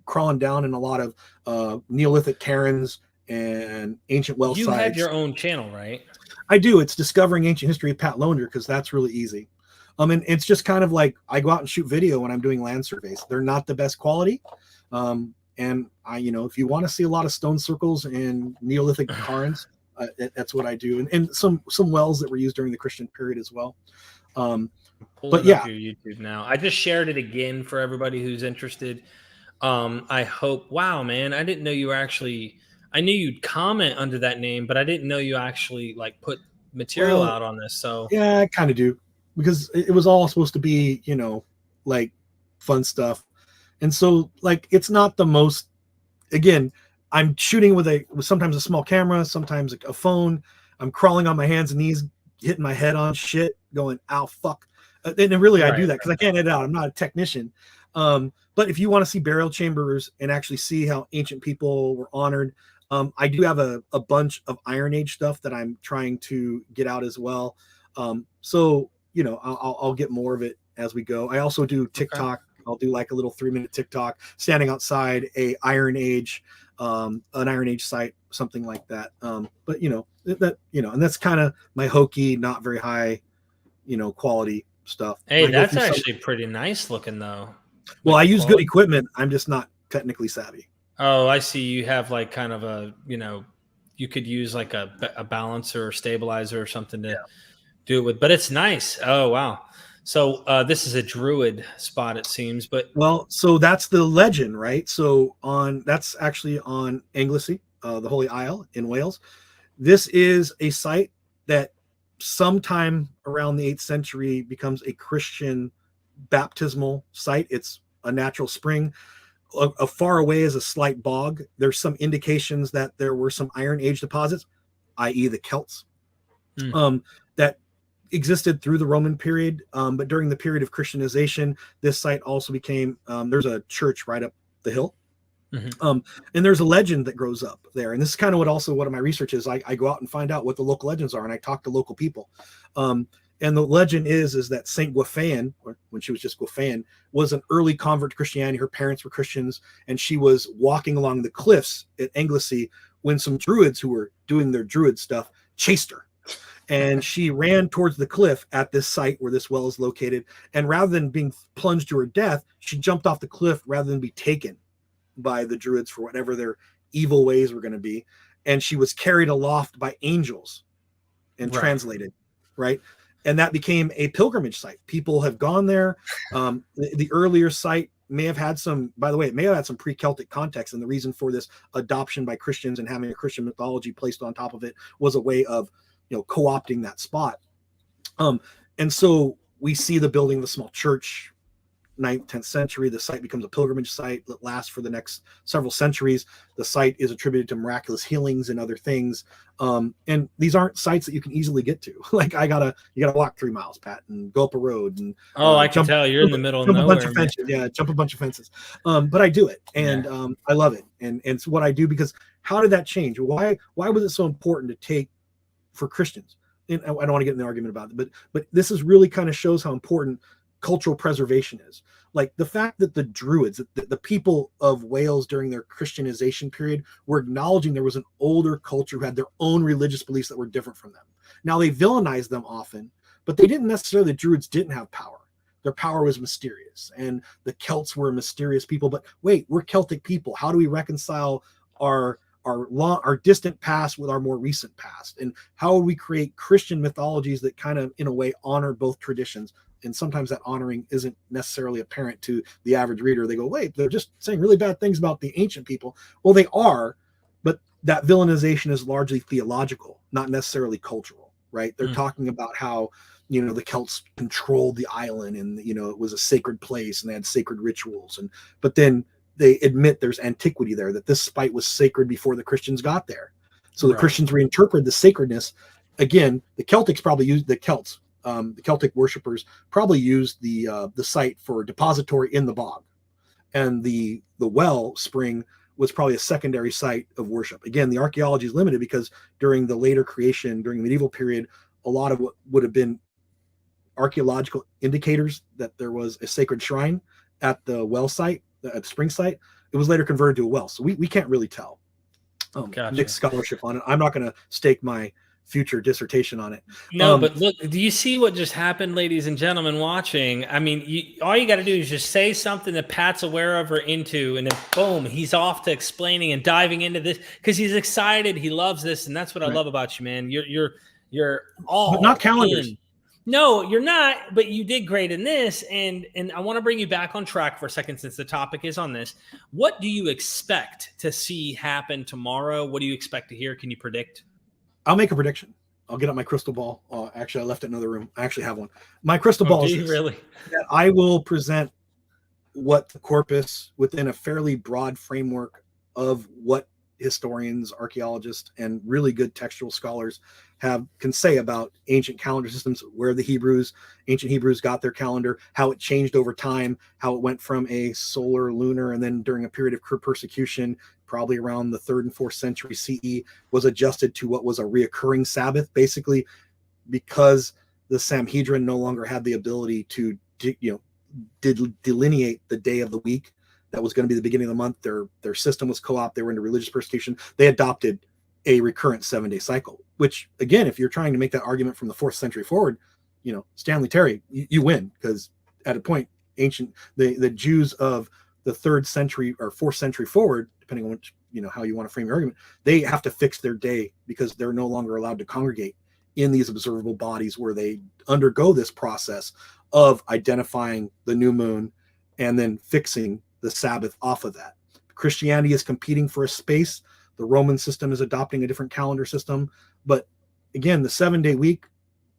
crawling down in a lot of Neolithic cairns and ancient well sites. You have your own channel, right? I do. It's Discovering Ancient History of Pat Lowinger, because that's really easy. And it's just kind of like I go out and shoot video when I'm doing land surveys. They're not the best quality. And I, if you want to see a lot of stone circles and Neolithic cairns, that's what I do. And some wells that were used during the Christian period as well. But yeah, up your YouTube now. I just shared it again for everybody who's interested. I hope. Wow, man! I didn't know you were actually. I knew you'd comment under that name, but I didn't know you actually like put material out on this. So yeah, I kind of do, because it was all supposed to be, like fun stuff. And so like, it's not the most, again, I'm shooting with sometimes a small camera, sometimes a phone. I'm crawling on my hands and knees, hitting my head on shit, going, ow, fuck. And really, I do that because I can't edit out. I'm not a technician. But if you want to see burial chambers and actually see how ancient people were honored, I do have a bunch of Iron Age stuff that I'm trying to get out as well. So, I'll get more of it as we go. I also do TikTok. Okay. I'll do like a little 3-minute TikTok standing outside an Iron Age site, something like that. But and that's kind of my hokey, not very high, quality stuff. Hey, that's actually pretty nice looking though. Well, I use good equipment. I'm just not technically savvy. Oh, I see. You have like kind of a, you could use like a balancer or stabilizer or something to do it with, but it's nice. Oh, wow. So this is a druid spot, it seems, but. Well, so that's the legend, right? So that's actually on Anglesey, the Holy Isle in Wales. This is a site that sometime around the 8th century becomes a Christian baptismal site. It's a natural spring. A far away is a slight bog. There's some indications that there were some Iron Age deposits, i.e. the Celts, that existed through the Roman period. But during the period of Christianization, this site also became, there's a church right up the hill. And there's a legend that grows up there. And this is kind of what my research is. I go out and find out what the local legends are, and I talk to local people. And the legend is that Saint Gwynfean, or when she was just Gwynfean, was an early convert to Christianity. Her parents were Christians, and she was walking along the cliffs at Anglesey when some druids who were doing their druid stuff chased her. And she ran towards the cliff at this site where this well is located. And rather than being plunged to her death, she jumped off the cliff rather than be taken by the druids for whatever their evil ways were going to be. And she was carried aloft by angels and translated, right? And that became a pilgrimage site. People have gone there. The earlier site may have had some, by the way, it may have had some pre-Celtic context. And the reason for this adoption by Christians and having a Christian mythology placed on top of it was a way of, co-opting that spot. And so we see the building of the small church, 9th, 10th century. The site becomes a pilgrimage site that lasts for the next several centuries. The site is attributed to miraculous healings and other things. And these aren't sites that you can easily get to. Like you gotta walk 3 miles, Pat, and go up a road and I can tell you're in the middle of nowhere. A bunch of fences. Yeah, jump a bunch of fences. But I do it, and I love it, and it's what I do because how did that change? Why was it so important to take for Christians? And I don't want to get in the argument about it, but this is really kind of shows how important cultural preservation is. Like the fact that the Druids, the people of Wales during their Christianization period, were acknowledging there was an older culture who had their own religious beliefs that were different from them. Now they villainized them often, but they didn't necessarily, the Druids didn't have power. Their power was mysterious, and the Celts were mysterious people. But wait, we're Celtic people. How do we reconcile our distant past with our more recent past? And how would we create Christian mythologies that kind of, in a way, honor both traditions? And sometimes that honoring isn't necessarily apparent to the average reader. They go, wait, they're just saying really bad things about the ancient people. Well, they are, but that villainization is largely theological, not necessarily cultural, right? They're talking about how, the Celts controlled the island, and, it was a sacred place and they had sacred rituals. But then they admit there's antiquity there, that this site was sacred before the Christians got there. So the Christians reinterpreted the sacredness. Again, the Celtics probably used the Celts. The Celtic worshippers probably used the site for depository in the bog, and the well spring was probably a secondary site of worship. Again, the archaeology is limited because during the later creation, during the medieval period, a lot of what would have been archaeological indicators that there was a sacred shrine at the well site, at the spring site, it was later converted to a well. So we can't really tell. Mixed scholarship on it. I'm not going to stake my future dissertation on it. No, but look, do you see what just happened, ladies and gentlemen watching? I mean, all you got to do is just say something that Pat's aware of or into, and then boom, he's off to explaining and diving into this because he's excited. He loves this, and that's what I love about you, man. You're all, but not calendars. No, you're not, but you did great in this. And I want to bring you back on track for a second, since the topic is on this. What do you expect to see happen tomorrow? What do you expect to hear? Can you predict? I'll make a prediction. I'll get out my crystal ball. Actually, I left it in another room. I actually have one. My crystal ball is this, really? That I will present what the corpus within a fairly broad framework of what historians, archaeologists, and really good textual scholars can say about ancient calendar systems, where the ancient Hebrews got their calendar, how it changed over time, how it went from a solar, lunar, and then during a period of persecution, probably around the 3rd and 4th century CE, was adjusted to what was a reoccurring Sabbath, basically because the Sanhedrin no longer had the ability to delineate the day of the week that was going to be the beginning of the month. Their system was co-op. They were into religious persecution. They adopted a recurrent 7-day cycle, which, again, if you're trying to make that argument from the 4th century forward, Stanley Terry, you win, because at a point, the Jews of the 3rd century or 4th century forward, depending on which, how you want to frame your argument, they have to fix their day because they're no longer allowed to congregate in these observable bodies where they undergo this process of identifying the new moon and then fixing the Sabbath off of that. Christianity is competing for a space. The Roman system is adopting a different calendar system. But again, the 7-day week,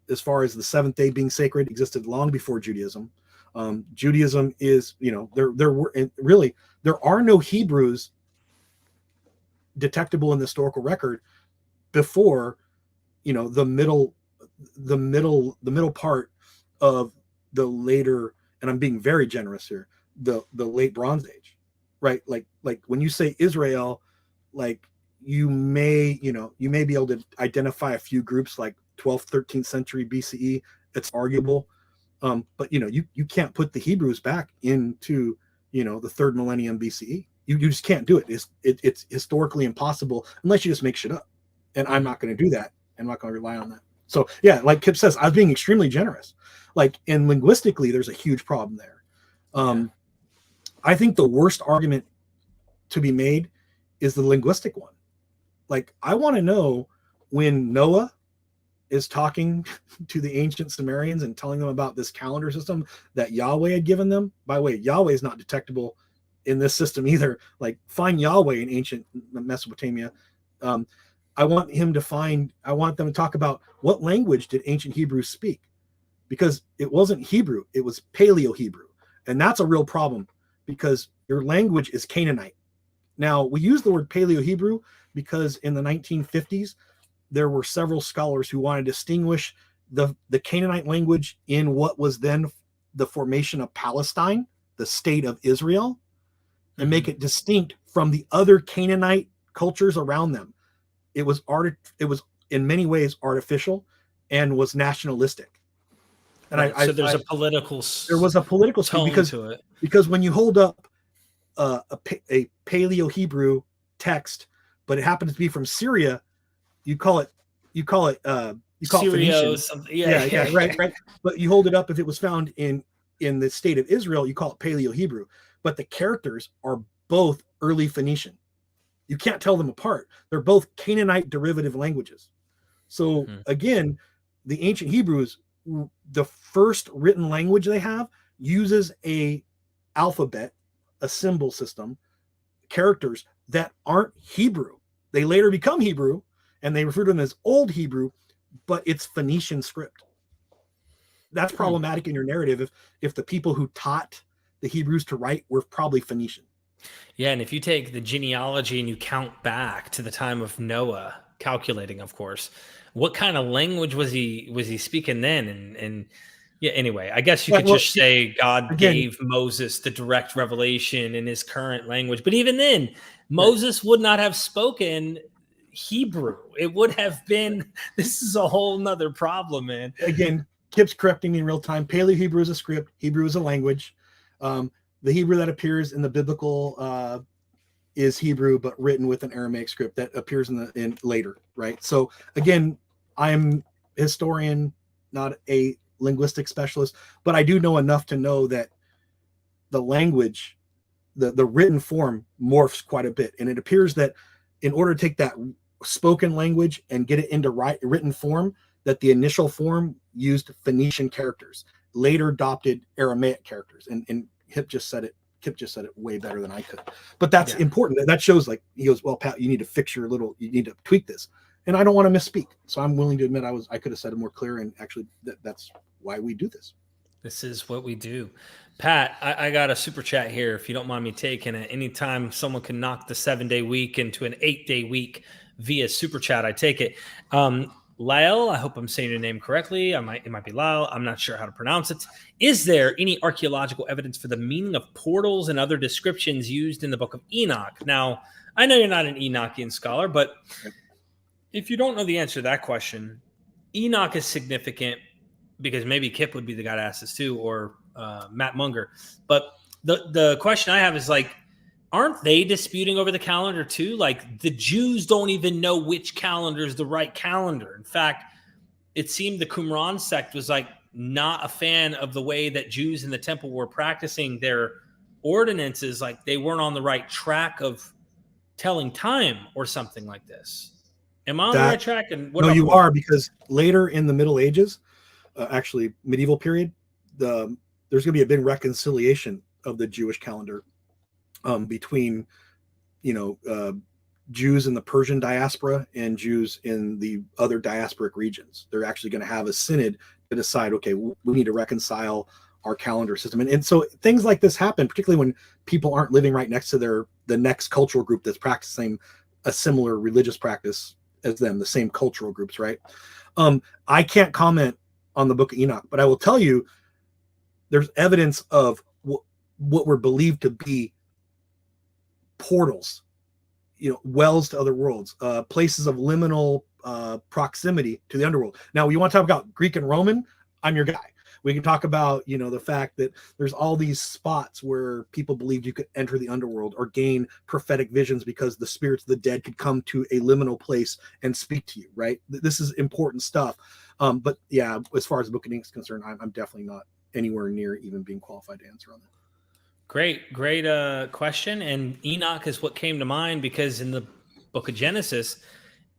as far as the 7th day being sacred, existed long before Judaism. Judaism is, there are no Hebrews detectable in the historical record before, the middle part of the later, and I'm being very generous here, the late Bronze Age, right? Like when you say Israel, like you may be able to identify a few groups like 12th, 13th century BCE. It's arguable. But you can't put the Hebrews back into, the 3rd millennium BCE. You just can't do it. It's historically impossible unless you just make shit up. And I'm not going to do that. I'm not going to rely on that. So yeah, like Kip says, I was being extremely generous. And linguistically, there's a huge problem there. I think the worst argument to be made is the linguistic one. I want to know when Noah is talking to the ancient Sumerians and telling them about this calendar system that Yahweh had given them. By the way, Yahweh is not detectable in this system either. Find Yahweh in ancient Mesopotamia. I want them to talk about what language did ancient Hebrews speak, because it wasn't Hebrew, it was Paleo-Hebrew. And that's a real problem because your language is Canaanite. Now, we use the word Paleo-Hebrew because in the 1950s, there were several scholars who wanted to distinguish the Canaanite language in what was then the formation of Palestine, the state of Israel, and make it distinct from the other Canaanite cultures around them. It was in many ways artificial and was nationalistic. And right. So there's a political there was a political tone because, to it. Because when you hold up a Paleo-Hebrew text, but it happens to be from Syria, you call it Phoenician. Yeah, right. But you hold it up if it was found in the state of Israel, you call it Paleo-Hebrew. But the characters are both early Phoenician. You can't tell them apart. They're both Canaanite derivative languages. So again, the ancient Hebrews, the first written language they have uses a alphabet, a symbol system, characters that aren't Hebrew. They later become Hebrew, and they refer to them as Old Hebrew, but it's Phoenician script. That's problematic in your narrative if the people who taught the Hebrews to write were probably Phoenician. Yeah, and if you take the genealogy and you count back to the time of Noah, calculating, of course, what kind of language was he speaking then? And yeah, anyway, I guess you could just say God gave Moses the direct revelation in his current language. But even then, Moses would not have spoken Hebrew. It would have been, this is a whole nother problem, man. Again, Kip's correcting me in real time. Paleo-Hebrew is a script. Hebrew is a language. The Hebrew that appears in the biblical is Hebrew, but written with an Aramaic script that appears in later, right? So again, I'm a historian, not a linguistic specialist, but I do know enough to know that the language, the written form morphs quite a bit. And it appears that in order to take that spoken language and get it into written form, that the initial form used Phoenician characters, later adopted Aramaic characters. And Kip just said it way better than I could. But that's important. That shows, like, he goes, well, Pat, you need to fix you need to tweak this. And I don't want to misspeak. So I'm willing to admit I could have said it more clear. And actually that's why we do this. This is what we do. Pat, I got a super chat here, if you don't mind me taking it. Anytime someone can knock the 7-day week into an 8-day week via super chat, I take it. Lyle, I hope I'm saying your name correctly. It might be Lyle. I'm not sure how to pronounce it. Is there any archaeological evidence for the meaning of portals and other descriptions used in the book of Enoch? Now, I know you're not an Enochian scholar, but if you don't know the answer to that question, Enoch is significant because maybe Kip would be the guy to ask this too, or Matt Munger. But the question I have is, like, aren't they disputing over the calendar too? Like, the Jews don't even know which calendar is the right calendar. In fact, it seemed the Qumran sect was like not a fan of the way that Jews in the temple were practicing their ordinances. Like, they weren't on the right track of telling time or something like this. Am I on the right track? And no, you are, because later in the Middle Ages, actually medieval period, there's going to be a big reconciliation of the Jewish calendar between, Jews in the Persian diaspora and Jews in the other diasporic regions. They're actually going to have a synod to decide, okay, we need to reconcile our calendar system. And so things like this happen, particularly when people aren't living right next to the next cultural group that's practicing a similar religious practice as them, the same cultural groups, right? I can't comment on the book of Enoch, but I will tell you there's evidence of what were believed to be portals, wells to other worlds, places of liminal proximity to the underworld. Now, you want to talk about Greek and Roman? I'm your guy. We can talk about, the fact that there's all these spots where people believed you could enter the underworld or gain prophetic visions because the spirits of the dead could come to a liminal place and speak to you, right? This is important stuff. But yeah, as far as the book of Enoch is concerned, I'm definitely not anywhere near even being qualified to answer on that. Great question. And Enoch is what came to mind because in the book of Genesis,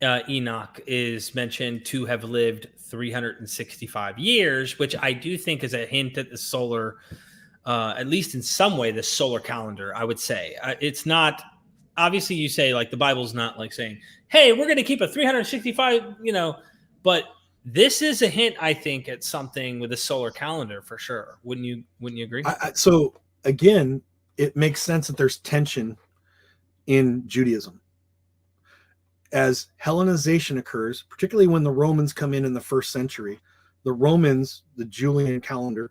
Enoch is mentioned to have lived 365 years, which I do think is a hint at the solar, at least in some way, the solar calendar, I would say. It's not, obviously you say, like, the Bible's not like saying, hey, we're going to keep a 365, but This is a hint, I think, at something with a solar calendar for sure. Wouldn't you agree? So again, it makes sense that there's tension in Judaism. As Hellenization occurs, particularly when the Romans come in the first century, the Romans, the Julian calendar,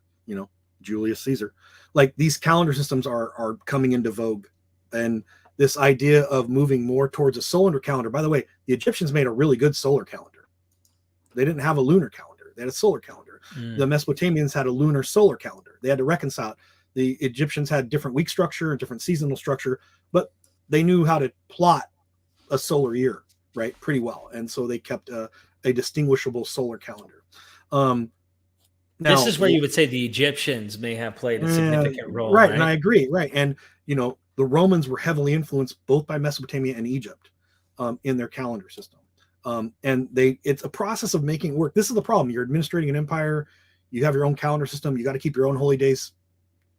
Julius Caesar, like these calendar systems are coming into vogue. And this idea of moving more towards a solar calendar, by the way, the Egyptians made a really good solar calendar. They didn't have a lunar calendar. They had a solar calendar. The Mesopotamians had a lunar solar calendar. They had to reconcile. The Egyptians had different week structure and different seasonal structure, but they knew how to plot a solar year, right, pretty well. And so they kept a distinguishable solar calendar. Now, this is where you would say the Egyptians may have played a significant role. Right, and I agree, right. And, the Romans were heavily influenced both by Mesopotamia and Egypt in their calendar system. And it's a process of making it work. This is the problem. You're administrating an empire. You have your own calendar system. You got to keep your own holy days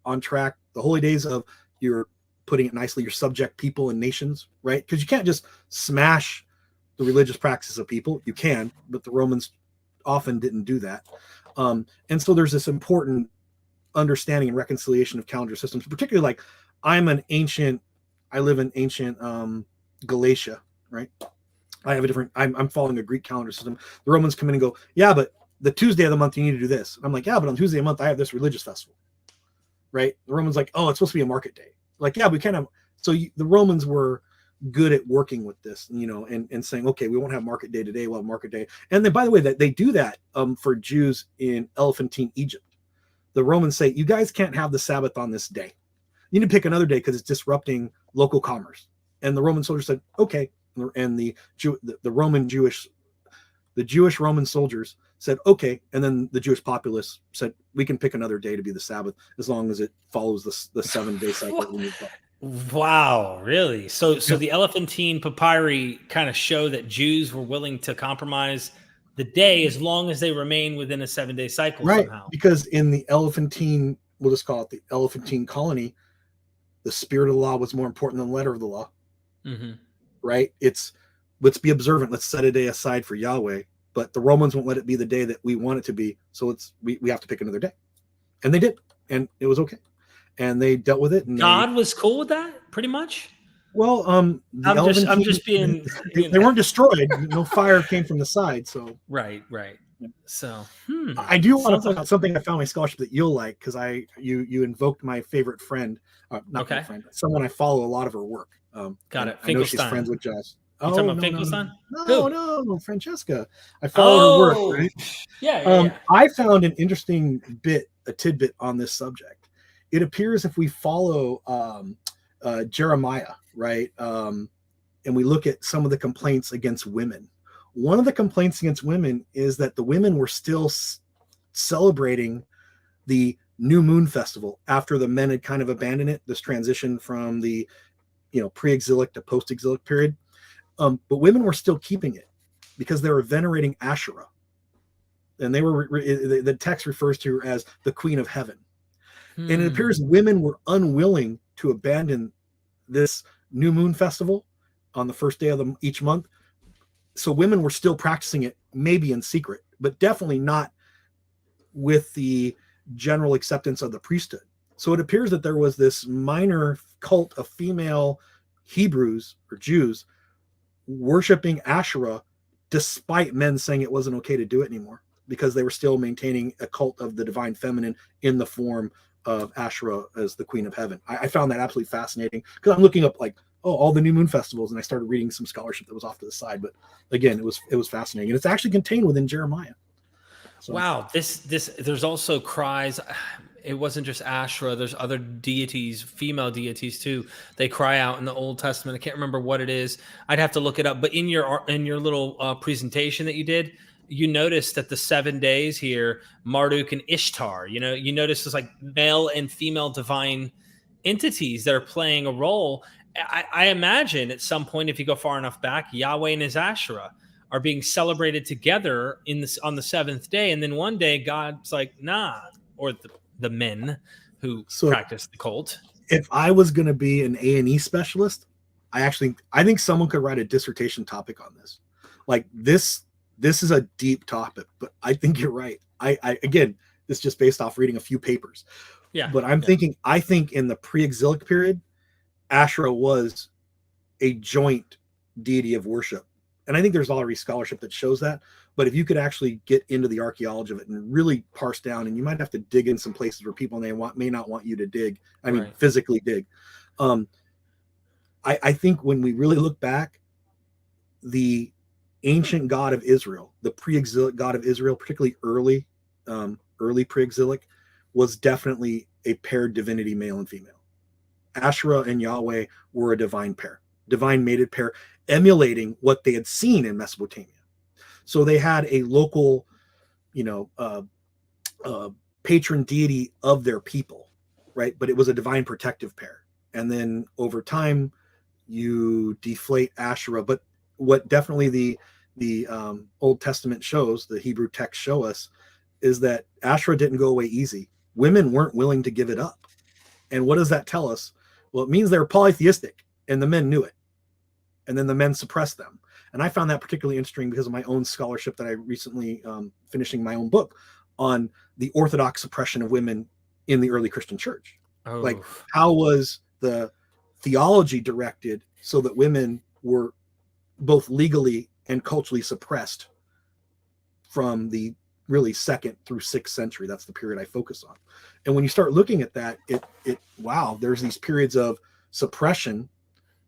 on track. The holy days of, you're putting it nicely, your subject people and nations, right? Because you can't just smash the religious practices of people. You can, but the Romans often didn't do that. And so there's this important understanding and reconciliation of calendar systems, particularly like I live in ancient Galatia, right? I have I'm following a Greek calendar system. The Romans come in and go, yeah, but the Tuesday of the month, you need to do this. I'm like, yeah, but on Tuesday of the month, I have this religious festival, right? The Romans like, oh, it's supposed to be a market day. Like, yeah, we can't have. So the Romans were good at working with this, and saying, okay, we won't have market day today. We'll have market day. And then, by the way, that they do that for Jews in Elephantine Egypt. The Romans say, you guys can't have the Sabbath on this day. You need to pick another day because it's disrupting local commerce. And the Roman soldiers said, okay. And the Jewish Roman soldiers said, okay. And then the Jewish populace said, we can pick another day to be the Sabbath as long as it follows the 7-day cycle. Wow, really? So the Elephantine papyri kind of show that Jews were willing to compromise the day as long as they remain within a 7-day cycle, right? Somehow. Because in the Elephantine, we'll just call it the Elephantine colony, the spirit of the law was more important than the letter of the law. Mm-hmm. Right? Let's be observant. Let's set a day aside for Yahweh. But the Romans won't let it be the day that we want it to be. So we have to pick another day. And they did. And it was okay. And they dealt with it. And God was cool with that, pretty much. Well, I'm just being. They weren't destroyed. No fire came from the side. So right. So I do want to point out something I found in my scholarship that you'll like, because you invoked my favorite friend, not my friend, someone I follow a lot of her work. Got it. I know she's friends with Josh. You talking about Finkelstein? No, Francesca. I followed her work. Right? Yeah. I found an interesting a tidbit on this subject. It appears if we follow Jeremiah, right, and we look at some of the complaints against women, one of the complaints against women is that the women were still celebrating the new moon festival after the men had kind of abandoned it, this transition from the pre-exilic to post-exilic period. But women were still keeping it because they were venerating Asherah. And they were, the text refers to her as the Queen of Heaven. And it appears women were unwilling to abandon this new moon festival on the first day of each month. So women were still practicing it, maybe in secret, but definitely not with the general acceptance of the priesthood. So it appears that there was this minor cult of female Hebrews or Jews worshiping Asherah, despite men saying it wasn't okay to do it anymore, because they were still maintaining a cult of the divine feminine in the form of Asherah as the Queen of Heaven. I found that absolutely fascinating, because I'm looking up all the new moon festivals, and I started reading some scholarship that was off to the side. But again, it was fascinating, and it's actually contained within Jeremiah. So. Wow, this there's also cries. It wasn't just Asherah. There's other deities, female deities too. They cry out in the Old Testament. I can't remember what it is. I'd have to look it up. But in your little presentation that you did, you noticed that the 7 days here, Marduk and Ishtar. You notice there's like male and female divine entities that are playing a role. I imagine at some point, if you go far enough back, Yahweh and his Asherah are being celebrated together on the seventh day, and then one day God's like, nah, or the men who practice the cult. If I was going to be an A&E specialist, I think someone could write a dissertation topic on this. Like this This is a deep topic, but I think you're right. I again, this is just based off reading a few papers. Yeah. But I'm thinking, I think in the pre-exilic period, Asherah was a joint deity of worship. And I think there's already scholarship that shows that. But if you could actually get into the archaeology of it and really parse down, and you might have to dig in some places where people may not want you to dig. I mean, physically dig. I think when we really look back, the ancient God of Israel, the pre-exilic God of Israel, particularly early pre-exilic, was definitely a paired divinity, male and female. Asherah and Yahweh were a divine pair, divine mated pair, emulating what they had seen in Mesopotamia. So they had a local, patron deity of their people, right? But it was a divine protective pair. And then over time, you deflate Asherah. But what definitely the Old Testament shows, the Hebrew texts show us, is that Asherah didn't go away easy. Women weren't willing to give it up. And what does that tell us? Well, it means they were polytheistic, and the men knew it. And then the men suppressed them. And I found that particularly interesting because of my own scholarship that I recently finishing my own book on the Orthodox suppression of women in the early Christian church. Oh. Like, how was the theology directed so that women were both legally and culturally suppressed from the really 2nd through 6th century? That's the period I focus on. And when you start looking at that, wow, there's these periods of suppression,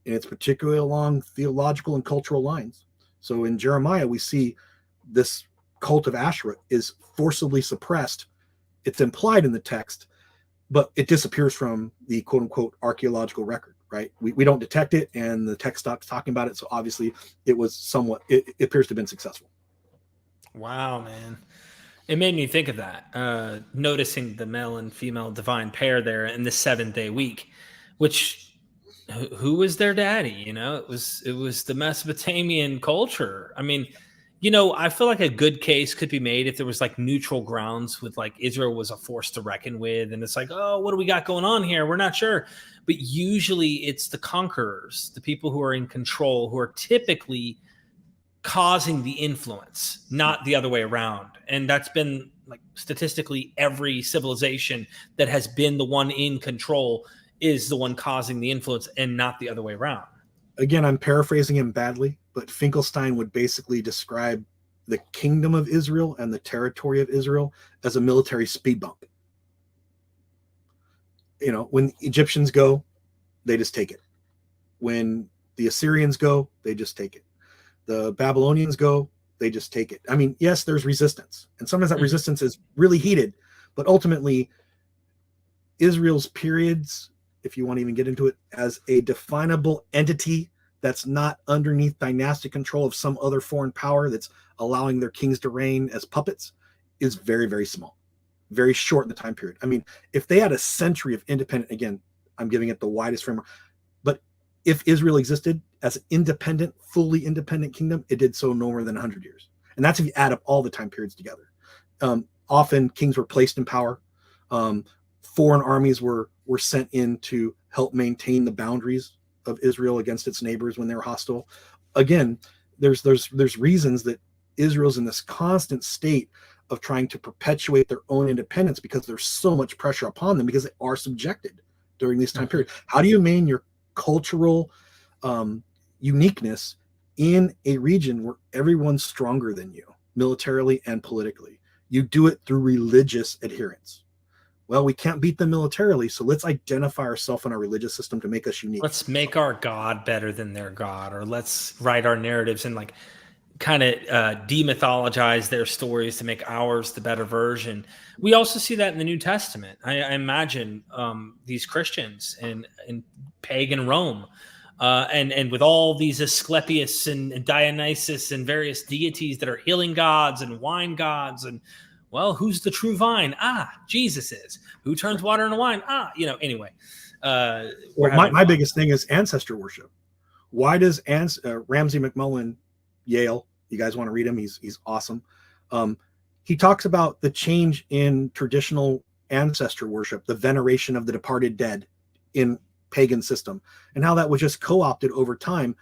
and it's particularly along theological and cultural lines. So in Jeremiah, we see this cult of Asherah is forcibly suppressed. It's implied in the text, but it disappears from the quote unquote archaeological record, right? We don't detect it, and the text stops talking about it. So obviously it appears to have been successful. Wow, man. It made me think of that, noticing the male and female divine pair there in the 7-day week, which who was their daddy? It was the Mesopotamian culture. I mean, I feel like a good case could be made if there was like neutral grounds with like Israel was a force to reckon with. And it's like, oh, what do we got going on here? We're not sure. But usually it's the conquerors, the people who are in control, who are typically causing the influence, not the other way around. And that's been like statistically every civilization that has been the one in control is the one causing the influence and not the other way around. Again, I'm paraphrasing him badly, but Finkelstein would basically describe the kingdom of Israel and the territory of Israel as a military speed bump. When Egyptians go, they just take it. When the Assyrians go, they just take it. The Babylonians go, they just take it. I mean, yes, there's resistance. And sometimes that resistance is really heated, but ultimately Israel's periods, if you want to even get into it, as a definable entity that's not underneath dynastic control of some other foreign power that's allowing their kings to reign as puppets, is very, very small, very short in the time period. I mean, if they had a century of independent, again, I'm giving it the widest framework, but if Israel existed as an independent, fully independent kingdom, it did so no more than 100 years. And that's if you add up all the time periods together. Often kings were placed in power. Foreign armies were sent in to help maintain the boundaries of Israel against its neighbors when they were hostile. Again, there's reasons that Israel's in this constant state of trying to perpetuate their own independence because there's so much pressure upon them because they are subjected during this time period. How do you maintain your cultural uniqueness in a region where everyone's stronger than you militarily and politically? You do it through religious adherence. Well, we can't beat them militarily, so let's identify ourselves in our religious system to make us unique. Let's make our God better than their God, or let's write our narratives and like kind of demythologize their stories to make ours the better version. We also see that in the New Testament. I imagine these Christians in pagan Rome, and with all these Asclepius and Dionysus and various deities that are healing gods and wine gods, and well, who's the true vine? Jesus is. Who turns water into wine? Anyway. Well, my biggest thing is ancestor worship. Why does Ramsey McMullen, Yale, you guys want to read him? He's awesome. He talks about the change in traditional ancestor worship, the veneration of the departed dead in pagan system, and how that was just co-opted over time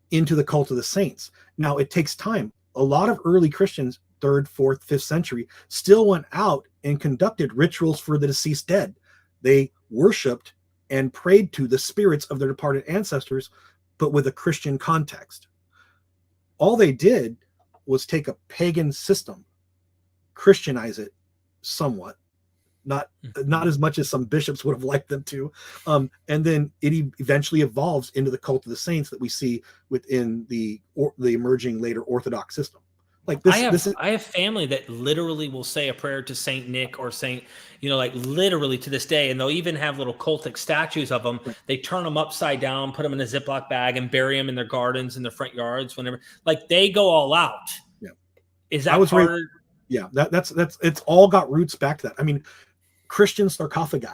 into the cult of the saints. Now, it takes time. a lot of early Christians, 3rd, 4th, 5th century, still went out and conducted rituals for the deceased dead. They worshiped and prayed to the spirits of their departed ancestors, but with a Christian context. All they did was take a pagan system, Christianize it somewhat, not as much as some bishops would have liked them to, and then it eventually evolves into the cult of the saints that we see within the emerging later Orthodox system. Like this, I have family that literally will say a prayer to Saint Nick or Saint, like literally to this day, and they'll even have little cultic statues of them. Right. They turn them upside down, put them in a Ziploc bag, and bury them in their gardens, in their front yards. Whenever, like, they go all out. Yeah, is that part? Yeah, that's it's all got roots back to that. I mean, Christian sarcophagi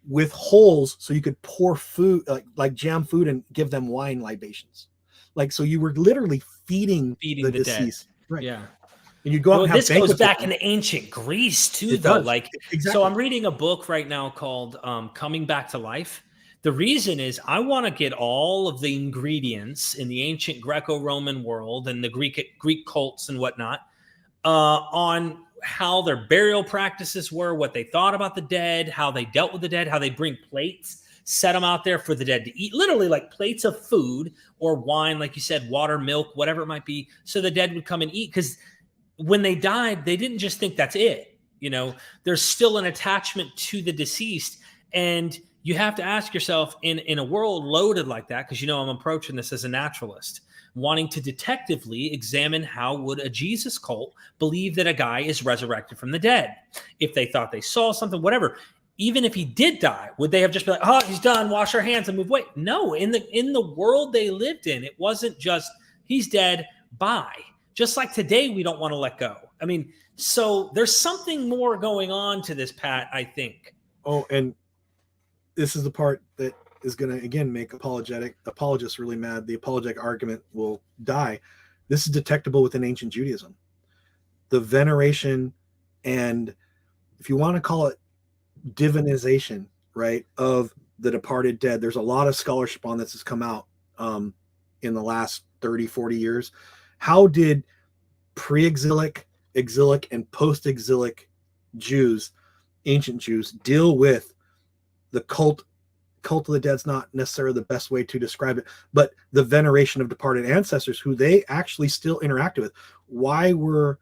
with holes so you could pour food, like jam food, and give them wine libations. Like, so you were literally feeding the deceased. Dead. Right. Yeah. And you go out and have this goes back with them. into ancient Greece too, It though. does. Like, Exactly. So I'm reading a book right now called Coming Back to Life. The reason is I want to get all of the ingredients in the ancient Greco-Roman world and the Greek cults and whatnot on how their burial practices were, what they thought about the dead, how they dealt with the dead, how they bring plates, set them out there for the dead to eat, literally like plates of food or wine, like you said, water, milk, whatever it might be, so the dead would come and eat. Because when they died, they didn't just think that's it. There's still an attachment to the deceased. And you have to ask yourself, in a world loaded like that, because I'm approaching this as a naturalist, wanting to detectively examine how would a Jesus cult believe that a guy is resurrected from the dead. If they thought they saw something, whatever, even if he did die, would they have just been like, oh, he's done, wash our hands and move away? No, in the world they lived in, it wasn't just he's dead, bye. Just like today, we don't want to let go. I mean, so there's something more going on to this, Pat, I think. Oh, and this is the part that is going to, again, make apologists really mad. The apologetic argument will die. This is detectable within ancient Judaism. The veneration, and if you want to call it divinization, right, of the departed dead, there's a lot of scholarship on this has come out in the last 30, 40 years. How did pre-exilic, exilic, and post-exilic Jews, ancient Jews, deal with the cult of the dead's not necessarily the best way to describe it, but the veneration of departed ancestors who they actually still interacted with? Why were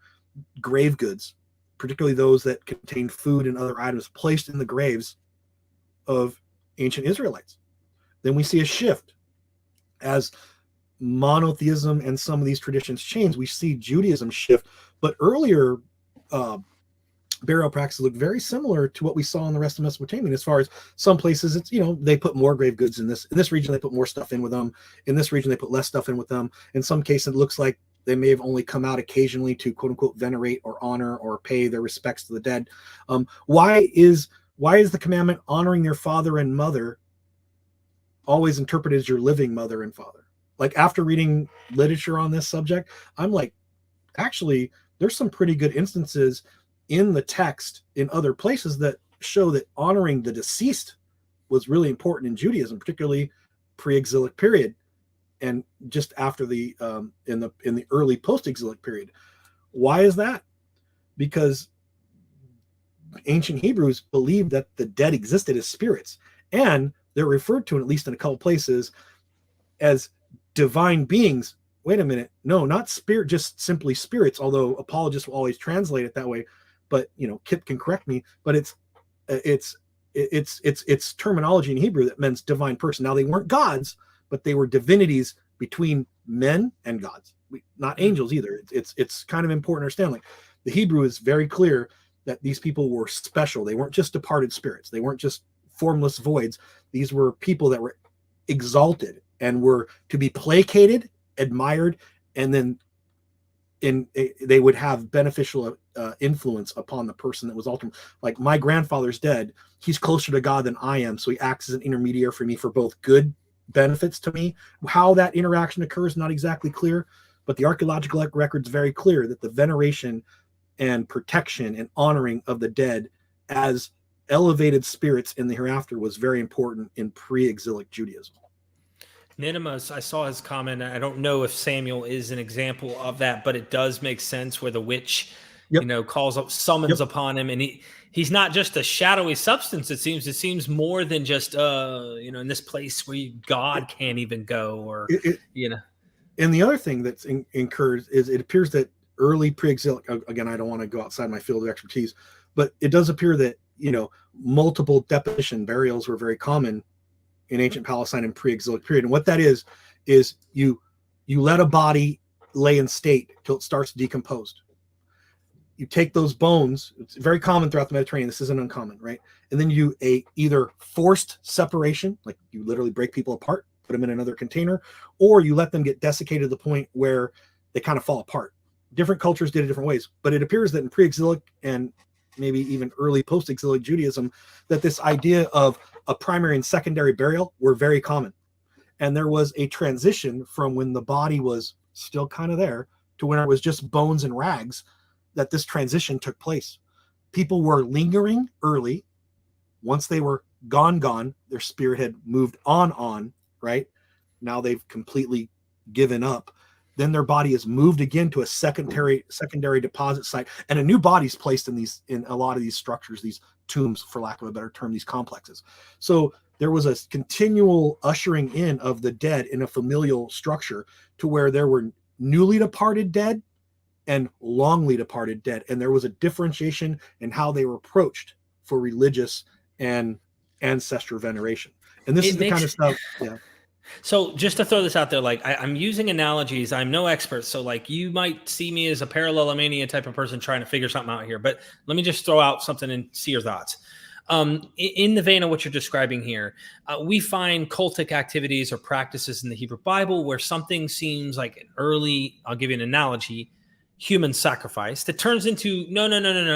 grave goods, particularly those that contained food and other items, placed in the graves of ancient Israelites? Then we see a shift as monotheism and some of these traditions change. We see Judaism shift, but earlier burial practices look very similar to what we saw in the rest of Mesopotamia. As far as some places, it's they put more grave goods in this region, they put more stuff in with them. In this region, they put less stuff in with them. In some cases, it looks like they may have only come out occasionally to quote unquote venerate or honor or pay their respects to the dead. Why is the commandment honoring your father and mother always interpreted as your living mother and father? Like, after reading literature on this subject, I'm like, actually, there's some pretty good instances in the text in other places that show that honoring the deceased was really important in Judaism, particularly pre-exilic period and just after the in the early post-exilic period. Why is that? Because ancient Hebrews believed that the dead existed as spirits, and they're referred to, at least in a couple places, as divine beings. Wait a minute, no, not spirit, just simply spirits, although apologists will always translate it that way. But Kip can correct me, but it's terminology in Hebrew that means divine person. Now, they weren't gods, but they were divinities between men and gods, not angels either. It's kind of important to understand. Like, the Hebrew is very clear that these people were special. They weren't just departed spirits. They weren't just formless voids. These were people that were exalted and were to be placated, admired, and then they would have beneficial influence upon the person that was ultimate. Like, my grandfather's dead. He's closer to God than I am, so he acts as an intermediary for me for both good benefits to me. How that interaction occurs, not exactly clear, but the archaeological record's very clear that the veneration and protection and honoring of the dead as elevated spirits in the hereafter was very important in pre-exilic Judaism. Nidimus, I saw his comment. I don't know if Samuel is an example of that, but it does make sense where the witch, Yep. calls up, summons Yep. upon him, and he's not just a shadowy substance. It seems more than just in this place where God can't even go, or And the other thing that's incurs is it appears that early pre-exilic, again, I don't want to go outside my field of expertise, but it does appear that multiple deposition burials were very common in ancient Palestine in pre-exilic period. And what that is you let a body lay in state till it starts to decompose. You take those bones, it's very common throughout the Mediterranean, this isn't uncommon, right? And then you either forced separation, like you literally break people apart, put them in another container, or you let them get desiccated to the point where they kind of fall apart. Different cultures did it different ways, but it appears that in pre-exilic and maybe even early post-exilic Judaism, that this idea of a primary and secondary burial were very common. And there was a transition from when the body was still kind of there to when it was just bones and rags, that this transition took place. People were lingering early. Once they were gone, their spirit had moved on, right? Now they've completely given up. Then their body is moved again to a secondary deposit site, and a new body is placed in a lot of these structures, these tombs, for lack of a better term, these complexes. So there was a continual ushering in of the dead in a familial structure, to where there were newly departed dead and longly departed dead, and there was a differentiation in how they were approached for religious and ancestral veneration. And this is the kind of stuff. Yeah. So just to throw this out there, like I'm using analogies. I'm no expert. So like you might see me as a parallelomania type of person trying to figure something out here, but let me just throw out something and see your thoughts. In the vein of what you're describing here, we find cultic activities or practices in the Hebrew Bible where something seems like an early, I'll give you an analogy, human sacrifice that turns into no,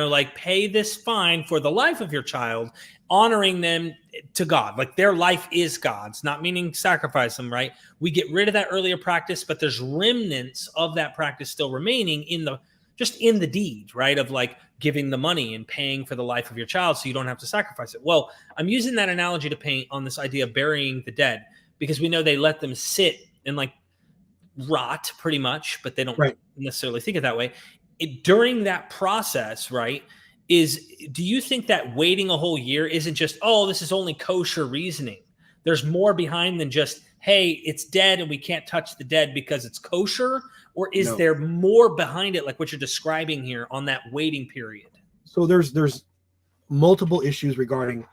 like pay this fine for the life of your child, honoring them to God. Like their life is God's, not meaning sacrifice them, right? We get rid of that earlier practice, but there's remnants of that practice still remaining in the deed, right? Of like giving the money and paying for the life of your child so you don't have to sacrifice it. Well, I'm using that analogy to paint on this idea of burying the dead, because we know they let them sit and like rot pretty much, but they don't necessarily think it that way. During that process, right, do you think that waiting a whole year isn't just, oh, this is only kosher reasoning? There's more behind than just, hey, it's dead and we can't touch the dead because it's kosher? Or is there more behind it, like what you're describing here on that waiting period? So there's multiple issues regarding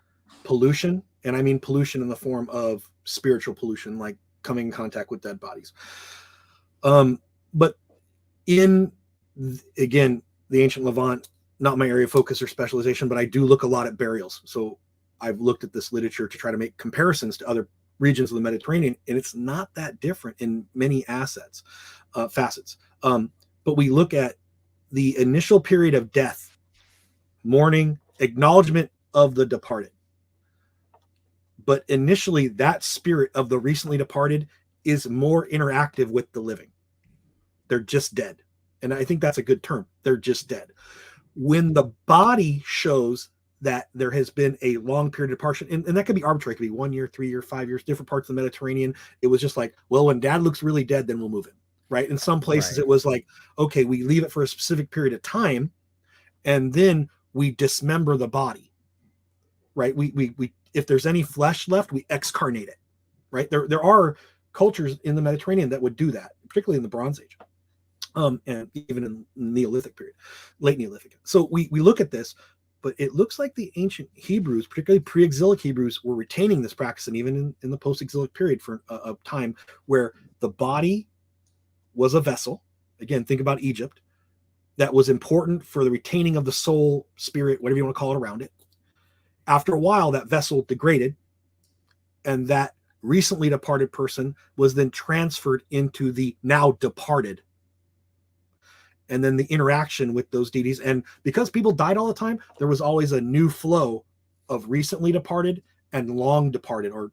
pollution, and I mean pollution in the form of spiritual pollution, like coming in contact with dead bodies. But again, the ancient Levant, not my area of focus or specialization, but I do look a lot at burials. So I've looked at this literature to try to make comparisons to other regions of the Mediterranean, and it's not that different in many facets. But we look at the initial period of death, mourning, acknowledgement of the departed. But initially, that spirit of the recently departed is more interactive with the living. They're just dead. And I think that's a good term. They're just dead. When the body shows that there has been a long period of departure, and that could be arbitrary, it could be 1 year, 3 years, 5 years, different parts of the Mediterranean. It was just like, well, when dad looks really dead, then we'll move him, right? In some places, it was like, okay, we leave it for a specific period of time, and then we dismember the body, right? We if there's any flesh left, we excarnate it, right? There are cultures in the Mediterranean that would do that, particularly in the Bronze Age, and even in the Neolithic period, late Neolithic. So we look at this, but it looks like the ancient Hebrews, particularly pre-exilic Hebrews, were retaining this practice, and even in the post-exilic period for a time where the body was a vessel. Again, think about Egypt. That was important for the retaining of the soul, spirit, whatever you want to call it, around it. After a while, that vessel degraded, and that recently departed person was then transferred into the now departed. And then the interaction with those deities. And because people died all the time, there was always a new flow of recently departed and long departed or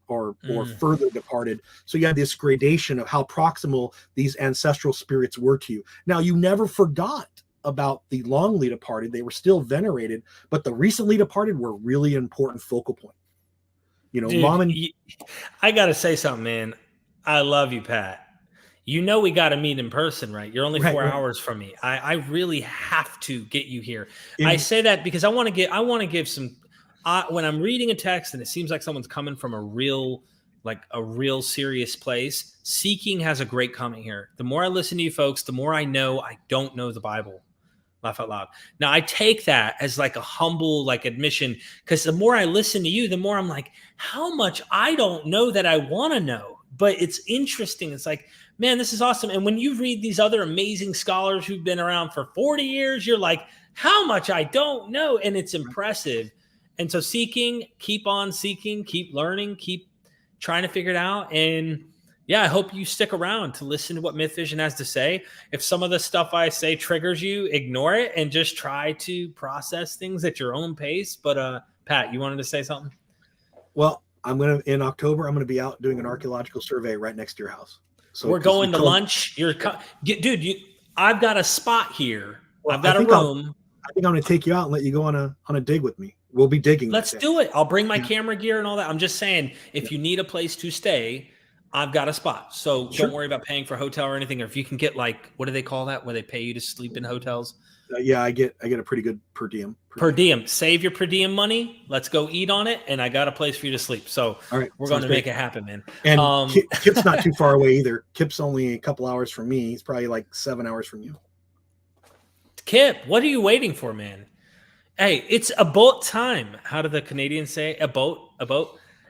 further departed. So you had this gradation of how proximal these ancestral spirits were to you. Now, you never forgot about the longly departed. They were still venerated, but the recently departed were really important focal point. You know, dude, I got to say something, man. I love you, Pat. You know we got to meet in person, right? You're only 4 Right. hours from me. I really have to get you here. In- I say that because I want to give some. When I'm reading a text and it seems like someone's coming from a real serious place, Seeking has a great comment here. The more I listen to you folks, the more I know I don't know the Bible. Laugh out loud. Now I take that as like a humble like admission, because the more I listen to you, the more I'm like, how much I don't know that I want to know. But it's interesting. It's like, man, this is awesome. And when you read these other amazing scholars who've been around for 40 years, you're like, how much I don't know. And it's impressive. And so keep on seeking, keep learning, keep trying to figure it out. And yeah, I hope you stick around to listen to what MythVision has to say. If some of the stuff I say triggers you, ignore it and just try to process things at your own pace. But Pat, you wanted to say something? Well, in October, I'm going to be out doing an archaeological survey right next to your house. So we're going to lunch. Dude, I've got a spot here. Well, I've got a room. I think I'm going to take you out and let you go on a dig with me. We'll be digging. Let's do it. I'll bring my camera gear and all that. I'm just saying, if you need a place to stay, I've got a spot. So don't worry about paying for a hotel or anything. Or if you can get like, what do they call that? Where they pay you to sleep in hotels? Yeah, I get a pretty good per diem. Per diem. Save your per diem money. Let's go eat on it. And I got a place for you to sleep. So all right, we're going to make it happen, man. And Kip's not too far away either. Kip's only a couple hours from me. He's probably like 7 hours from you. Kip, what are you waiting for, man? Hey, it's about time. How do the Canadians say? A boat?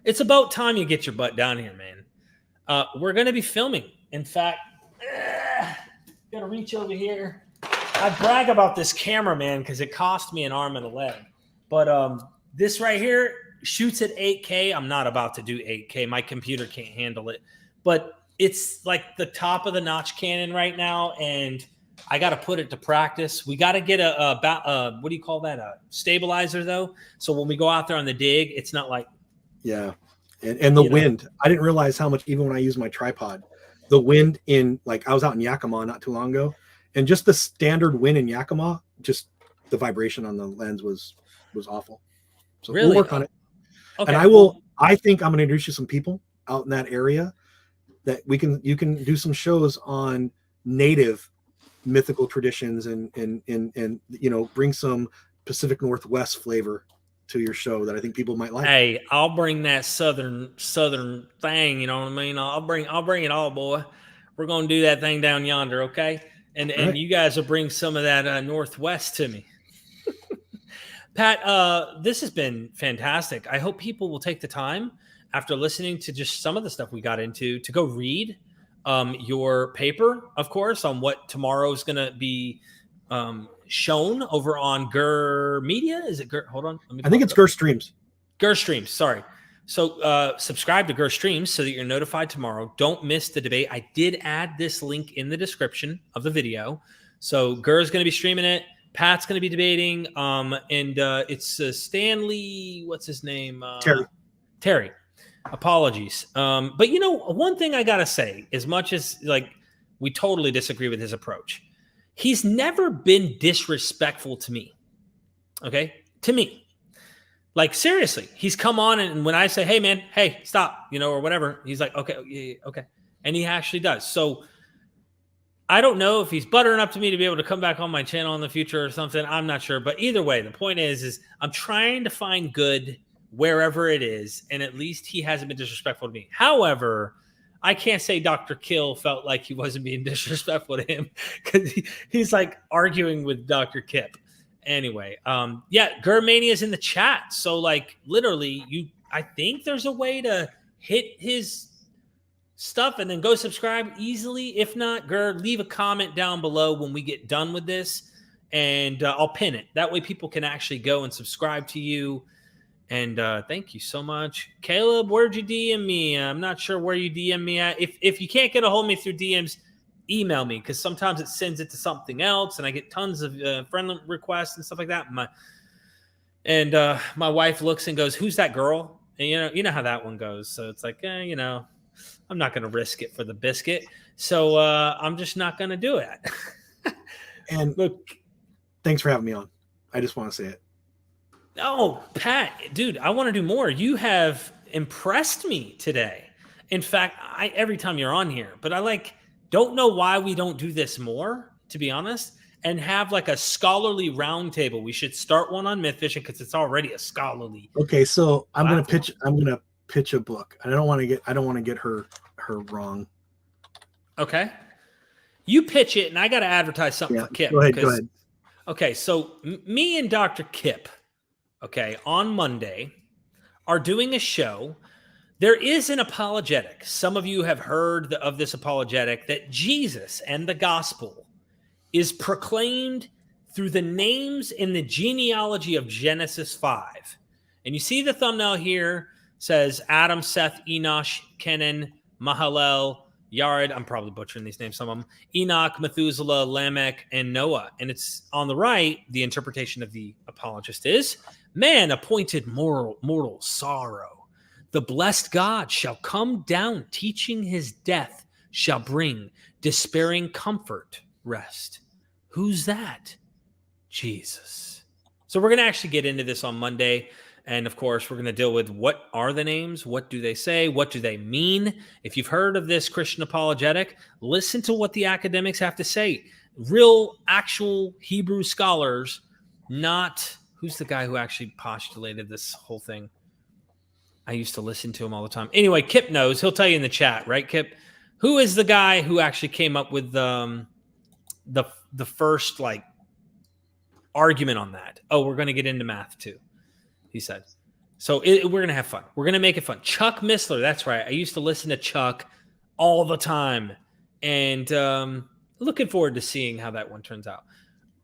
It's about time you get your butt down here, man. We're going to be filming. In fact, got to reach over here. I brag about this camera, man, because it cost me an arm and a leg. But this right here shoots at 8K. I'm not about to do 8K. My computer can't handle it. But it's like the top of the notch Canon right now, and I got to put it to practice. We got to get a what do you call that? A stabilizer, though. So when we go out there on the dig, it's not like. Yeah. And the wind. I didn't realize how much, even when I use my tripod, the wind I was out in Yakima not too long ago, and just the standard wind in Yakima, just the vibration on the lens was awful. So really? We'll work on it. Okay. And I think I'm going to introduce you some people out in that area that you can do some shows on native mythical traditions and bring some Pacific Northwest flavor to your show that I think people might like. Hey, I'll bring that southern thing, you know what I mean? I'll bring it all, boy. We're going to do that thing down yonder, okay? And right. You guys will bring some of that Northwest to me. Pat, this has been fantastic. I hope people will take the time after listening to just some of the stuff we got into to go read your paper, of course, on what tomorrow's going to be shown over on Gur Media. Is it Gur? Hold on. I think it's Gur Streams. Gur Streams, sorry. So subscribe to Gur Streams so that you're notified tomorrow. Don't miss the debate. I did add this link in the description of the video. So Gur is going to be streaming it. Pat's going to be debating. And it's Stanley. What's his name? Terry. Apologies. But one thing I got to say, as much as we totally disagree with his approach, he's never been disrespectful to me. Okay? To me. Like, seriously, he's come on and when I say, hey, man, hey, stop, or whatever, he's like, okay, okay. And he actually does. So I don't know if he's buttering up to me to be able to come back on my channel in the future or something. I'm not sure. But either way, the point is I'm trying to find good wherever it is. And at least he hasn't been disrespectful to me. However, I can't say Dr. Kill felt like he wasn't being disrespectful to him because he's like arguing with Dr. Kip. Anyway, Gurmania is in the chat. So literally I think there's a way to hit his stuff and then go subscribe easily. If not, Gur, leave a comment down below when we get done with this and I'll pin it. That way people can actually go and subscribe to you. And thank you so much. Caleb, where'd you DM me? I'm not sure where you DM me at. If you can't get a hold of me through DMs, email me because sometimes it sends it to something else and I get tons of friend requests and stuff like that. My wife looks and goes, who's that girl? And you know how that one goes. So it's like, I'm not going to risk it for the biscuit. So I'm just not going to do it. And look, thanks for having me on. I just want to say it. Oh, Pat, dude, I want to do more. You have impressed me today. In fact, every time you're on here, but I don't know why we don't do this more, to be honest, and have like a scholarly roundtable. We should start one on MythVision because it's already a scholarly. Okay, so I'm gonna platform. pitch a book. I don't want to get her wrong. Okay. You pitch it, and I got to advertise something for Kip. Go ahead. Okay, so me and Dr. Kip, okay, on Monday are doing a show. There is an apologetic. Some of you have heard of this apologetic that Jesus and the gospel is proclaimed through the names in the genealogy of Genesis 5. And you see the thumbnail here says Adam, Seth, Enosh, Kenan, Mahalalel, Yared, I'm probably butchering these names, some of them, Enoch, Methuselah, Lamech, and Noah. And it's on the right, the interpretation of the apologist is, man appointed mortal sorrow. The blessed God shall come down, teaching his death shall bring despairing comfort, rest. Who's that? Jesus. So we're going to actually get into this on Monday. And of course, we're going to deal with what are the names? What do they say? What do they mean? If you've heard of this Christian apologetic, listen to what the academics have to say. Real, actual Hebrew scholars, not who's the guy who actually postulated this whole thing? I used to listen to him all the time. Anyway, Kip knows. He'll tell you in the chat, right, Kip? Who is the guy who actually came up with the first argument on that? Oh, we're going to get into math too, he said. So we're going to have fun. We're going to make it fun. Chuck Missler, that's right. I used to listen to Chuck all the time. And looking forward to seeing how that one turns out.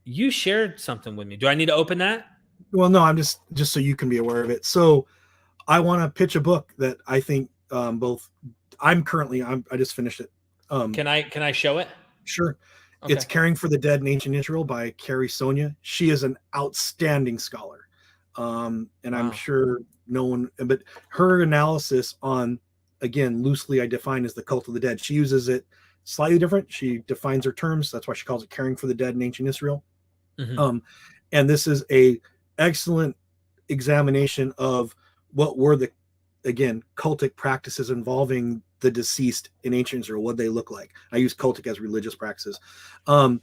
You shared something with me. Do I need to open that? Well, no, I'm just so you can be aware of it. So I want to pitch a book that I think I just finished it. Can I show it? Sure. Okay. It's Caring for the Dead in Ancient Israel by Carrie Sonia. She is an outstanding scholar. And wow. I'm sure but her analysis on, again, loosely I define as the cult of the dead. She uses it slightly different. She defines her terms. That's why she calls it Caring for the Dead in Ancient Israel. Mm-hmm. And this is a excellent examination of what were the, again, cultic practices involving the deceased in ancient Israel, what they look like. I use cultic as religious practices. And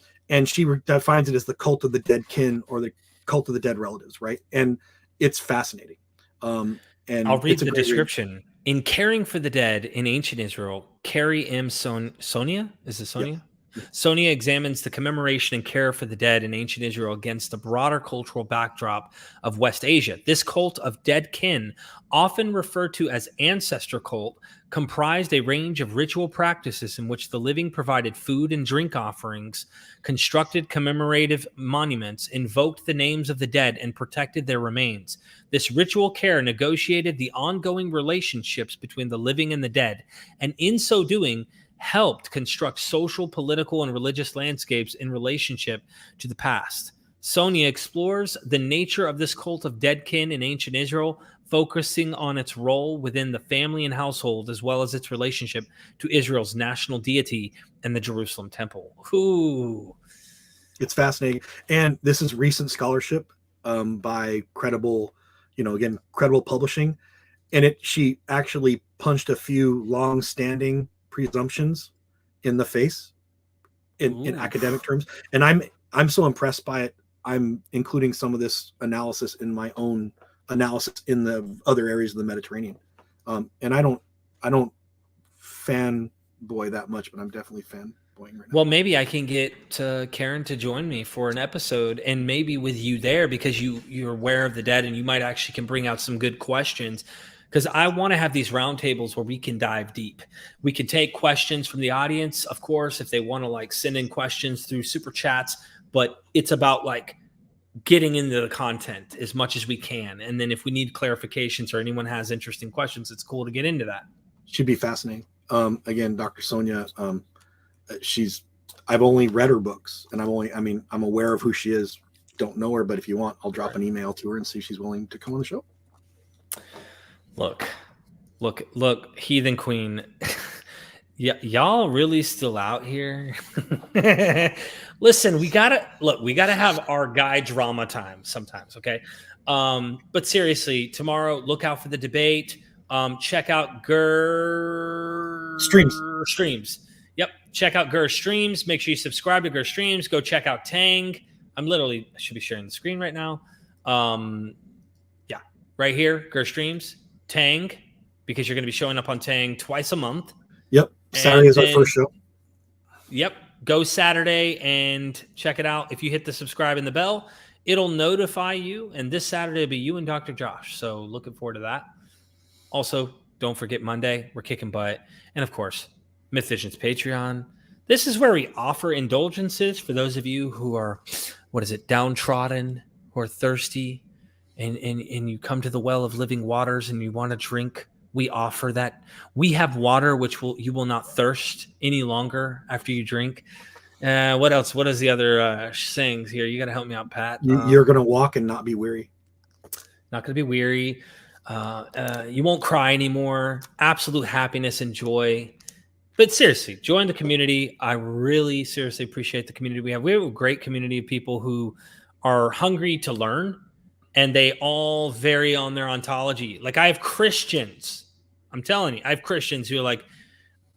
she defines it as the cult of the dead kin or the cult of the dead relatives, right? And it's fascinating. And I'll read the description. Read. In Caring for the Dead in Ancient Israel, Carrie M. Sonia? Is it Sonia? Yep. Sonia examines the commemoration and care for the dead in ancient Israel against the broader cultural backdrop of West Asia. This cult of dead kin, often referred to as ancestor cult, comprised a range of ritual practices in which the living provided food and drink offerings, constructed commemorative monuments, invoked the names of the dead, and protected their remains. This ritual care negotiated the ongoing relationships between the living and the dead, and in so doing, helped construct social, political, and religious landscapes in relationship to the past. Sonia explores the nature of this cult of dead kin in ancient Israel, focusing on its role within the family and household, as well as its relationship to Israel's national deity and the Jerusalem temple. Ooh. It's fascinating. And this is recent scholarship by credible publishing. And she actually punched a few long-standing presumptions in the face in academic terms, and I'm so impressed by it. I'm including some of this analysis in my own analysis in the other areas of the Mediterranean, and I don't fanboy that much, but I'm definitely fanboying right now. Well, maybe I can get Karen to join me for an episode, and maybe with you there, because you're aware of the dead, and you might actually can bring out some good questions. Because I want to have these roundtables where we can dive deep. We can take questions from the audience, of course, if they want to send in questions through super chats. But it's about getting into the content as much as we can. And then if we need clarifications or anyone has interesting questions, it's cool to get into that. Should be fascinating. Again, Dr. Sonia, I've only read her books, and I'm aware of who she is. Don't know her, but if you want, I'll drop an email to her and see if she's willing to come on the show. Look, Heathen Queen. Y'all really still out here? Listen, we gotta have our guy drama time sometimes, okay? But seriously, tomorrow, look out for the debate. Check out Streams. Yep. Check out Gur Streams. Make sure you subscribe to Gur Streams. Go check out Tang. I should be sharing the screen right now. Yeah, right here, Gur Streams, Tang, because you're going to be showing up on Tang twice a month. Yep. Saturday is our first show. Yep. Go Saturday and check it out. If you hit the subscribe and the bell, it'll notify you. And this Saturday will be you and Dr. Josh. So looking forward to that. Also, don't forget Monday, we're kicking butt. And of course, MythVision's Patreon. This is where we offer indulgences for those of you who are, downtrodden or thirsty, and you come to the well of living waters and you want to drink. We offer that. We have water which you will not thirst any longer after you drink. What else? What is the other sayings here? You got to help me out, Pat. You're going to walk and not be weary. Not going to be weary. You won't cry anymore. Absolute happiness and joy. But seriously, join the community. I really seriously appreciate the community we have. We have a great community of people who are hungry to learn, and they all vary on their ontology. Like I have Christians. I'm telling you, I have Christians who are like,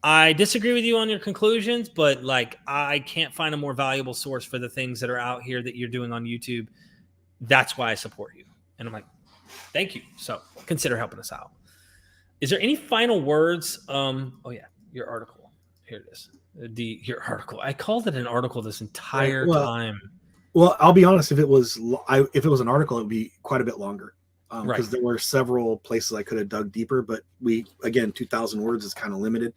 I disagree with you on your conclusions, but like I can't find a more valuable source for the things that are out here that you're doing on YouTube. That's why I support you. And I'm like, thank you. So consider helping us out. Is there any final words? Oh yeah, your article. Here it is. Your article. I called it an article this entire time. Well, I'll be honest. If it was an article, it would be quite a bit longer. Because there were several places I could have dug deeper, but 2,000 words is kind of limited.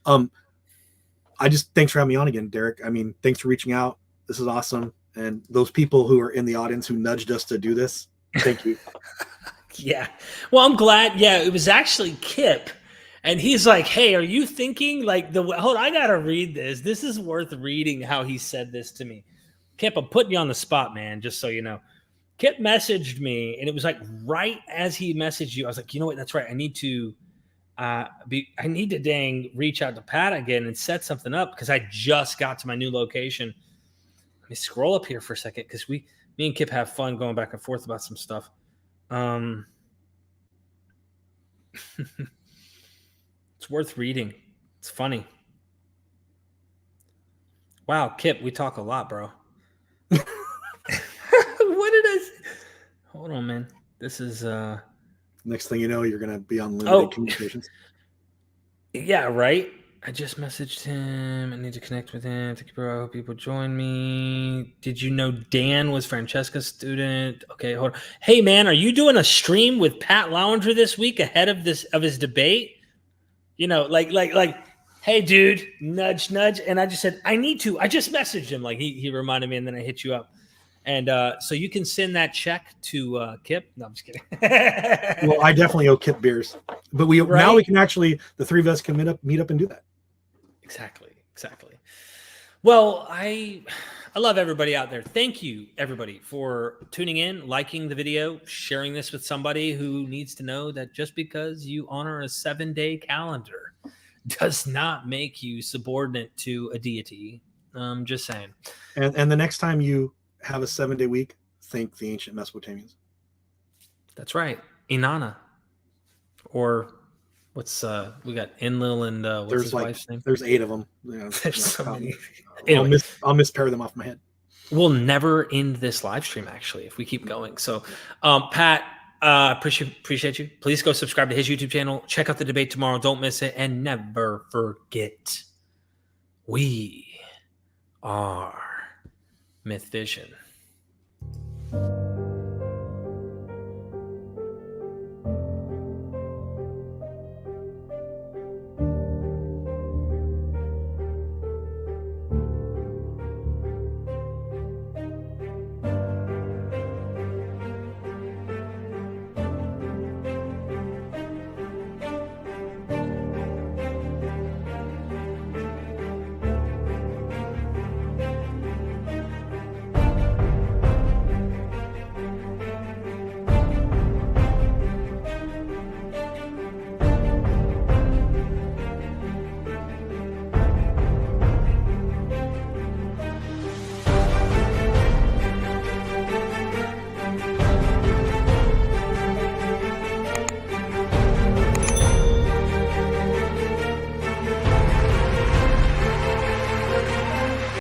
Thanks for having me on again, Derek. I mean, thanks for reaching out. This is awesome. And those people who are in the audience who nudged us to do this, thank you. Yeah. Well, I'm glad. Yeah, it was actually Kip. And he's like, hey, are you thinking like hold on, I got to read this. This is worth reading how he said this to me. Kip, I'm putting you on the spot, man, just so you know. Kip messaged me, and it was like right as he messaged you, I was like, you know what? That's right. I need to dang reach out to Pat again and set something up because I just got to my new location. Let me scroll up here for a second because me and Kip have fun going back and forth about some stuff. It's worth reading. It's funny. Wow, Kip, we talk a lot, bro. What did I say? Hold on, man. This is next thing you know, you're gonna be on limited communications. Yeah, right. I just messaged him. I need to connect with him. Thank you, bro. I hope people join me. Did you know Dan was Francesca's student? Okay, hold on. Hey, man, are you doing a stream with Pat Lowinger this week ahead of his debate? You know, like, hey, dude, nudge. And I just said, I need to. I just messaged him. Like, he reminded me, and then I hit you up. And so you can send that check to Kip. No, I'm just kidding. Well, I definitely owe Kip beers. But now we can actually, the three of us can meet up and do that. Exactly. Well, I love everybody out there. Thank you, everybody, for tuning in, liking the video, sharing this with somebody who needs to know that just because you honor a 7-day calendar does not make you subordinate to a deity. Just saying. And the next time you have a 7-day week, think the ancient Mesopotamians. That's right. Inanna. Or what's we got Enlil and what's his wife's name? There's 8 of them. Yeah, there's so many. Anyway, I'll mispair them off my head. We'll never end this live stream actually if we keep going. So Pat, appreciate you. Please go subscribe to his YouTube channel. Check out the debate tomorrow. Don't miss it. And never forget, we are MythVision.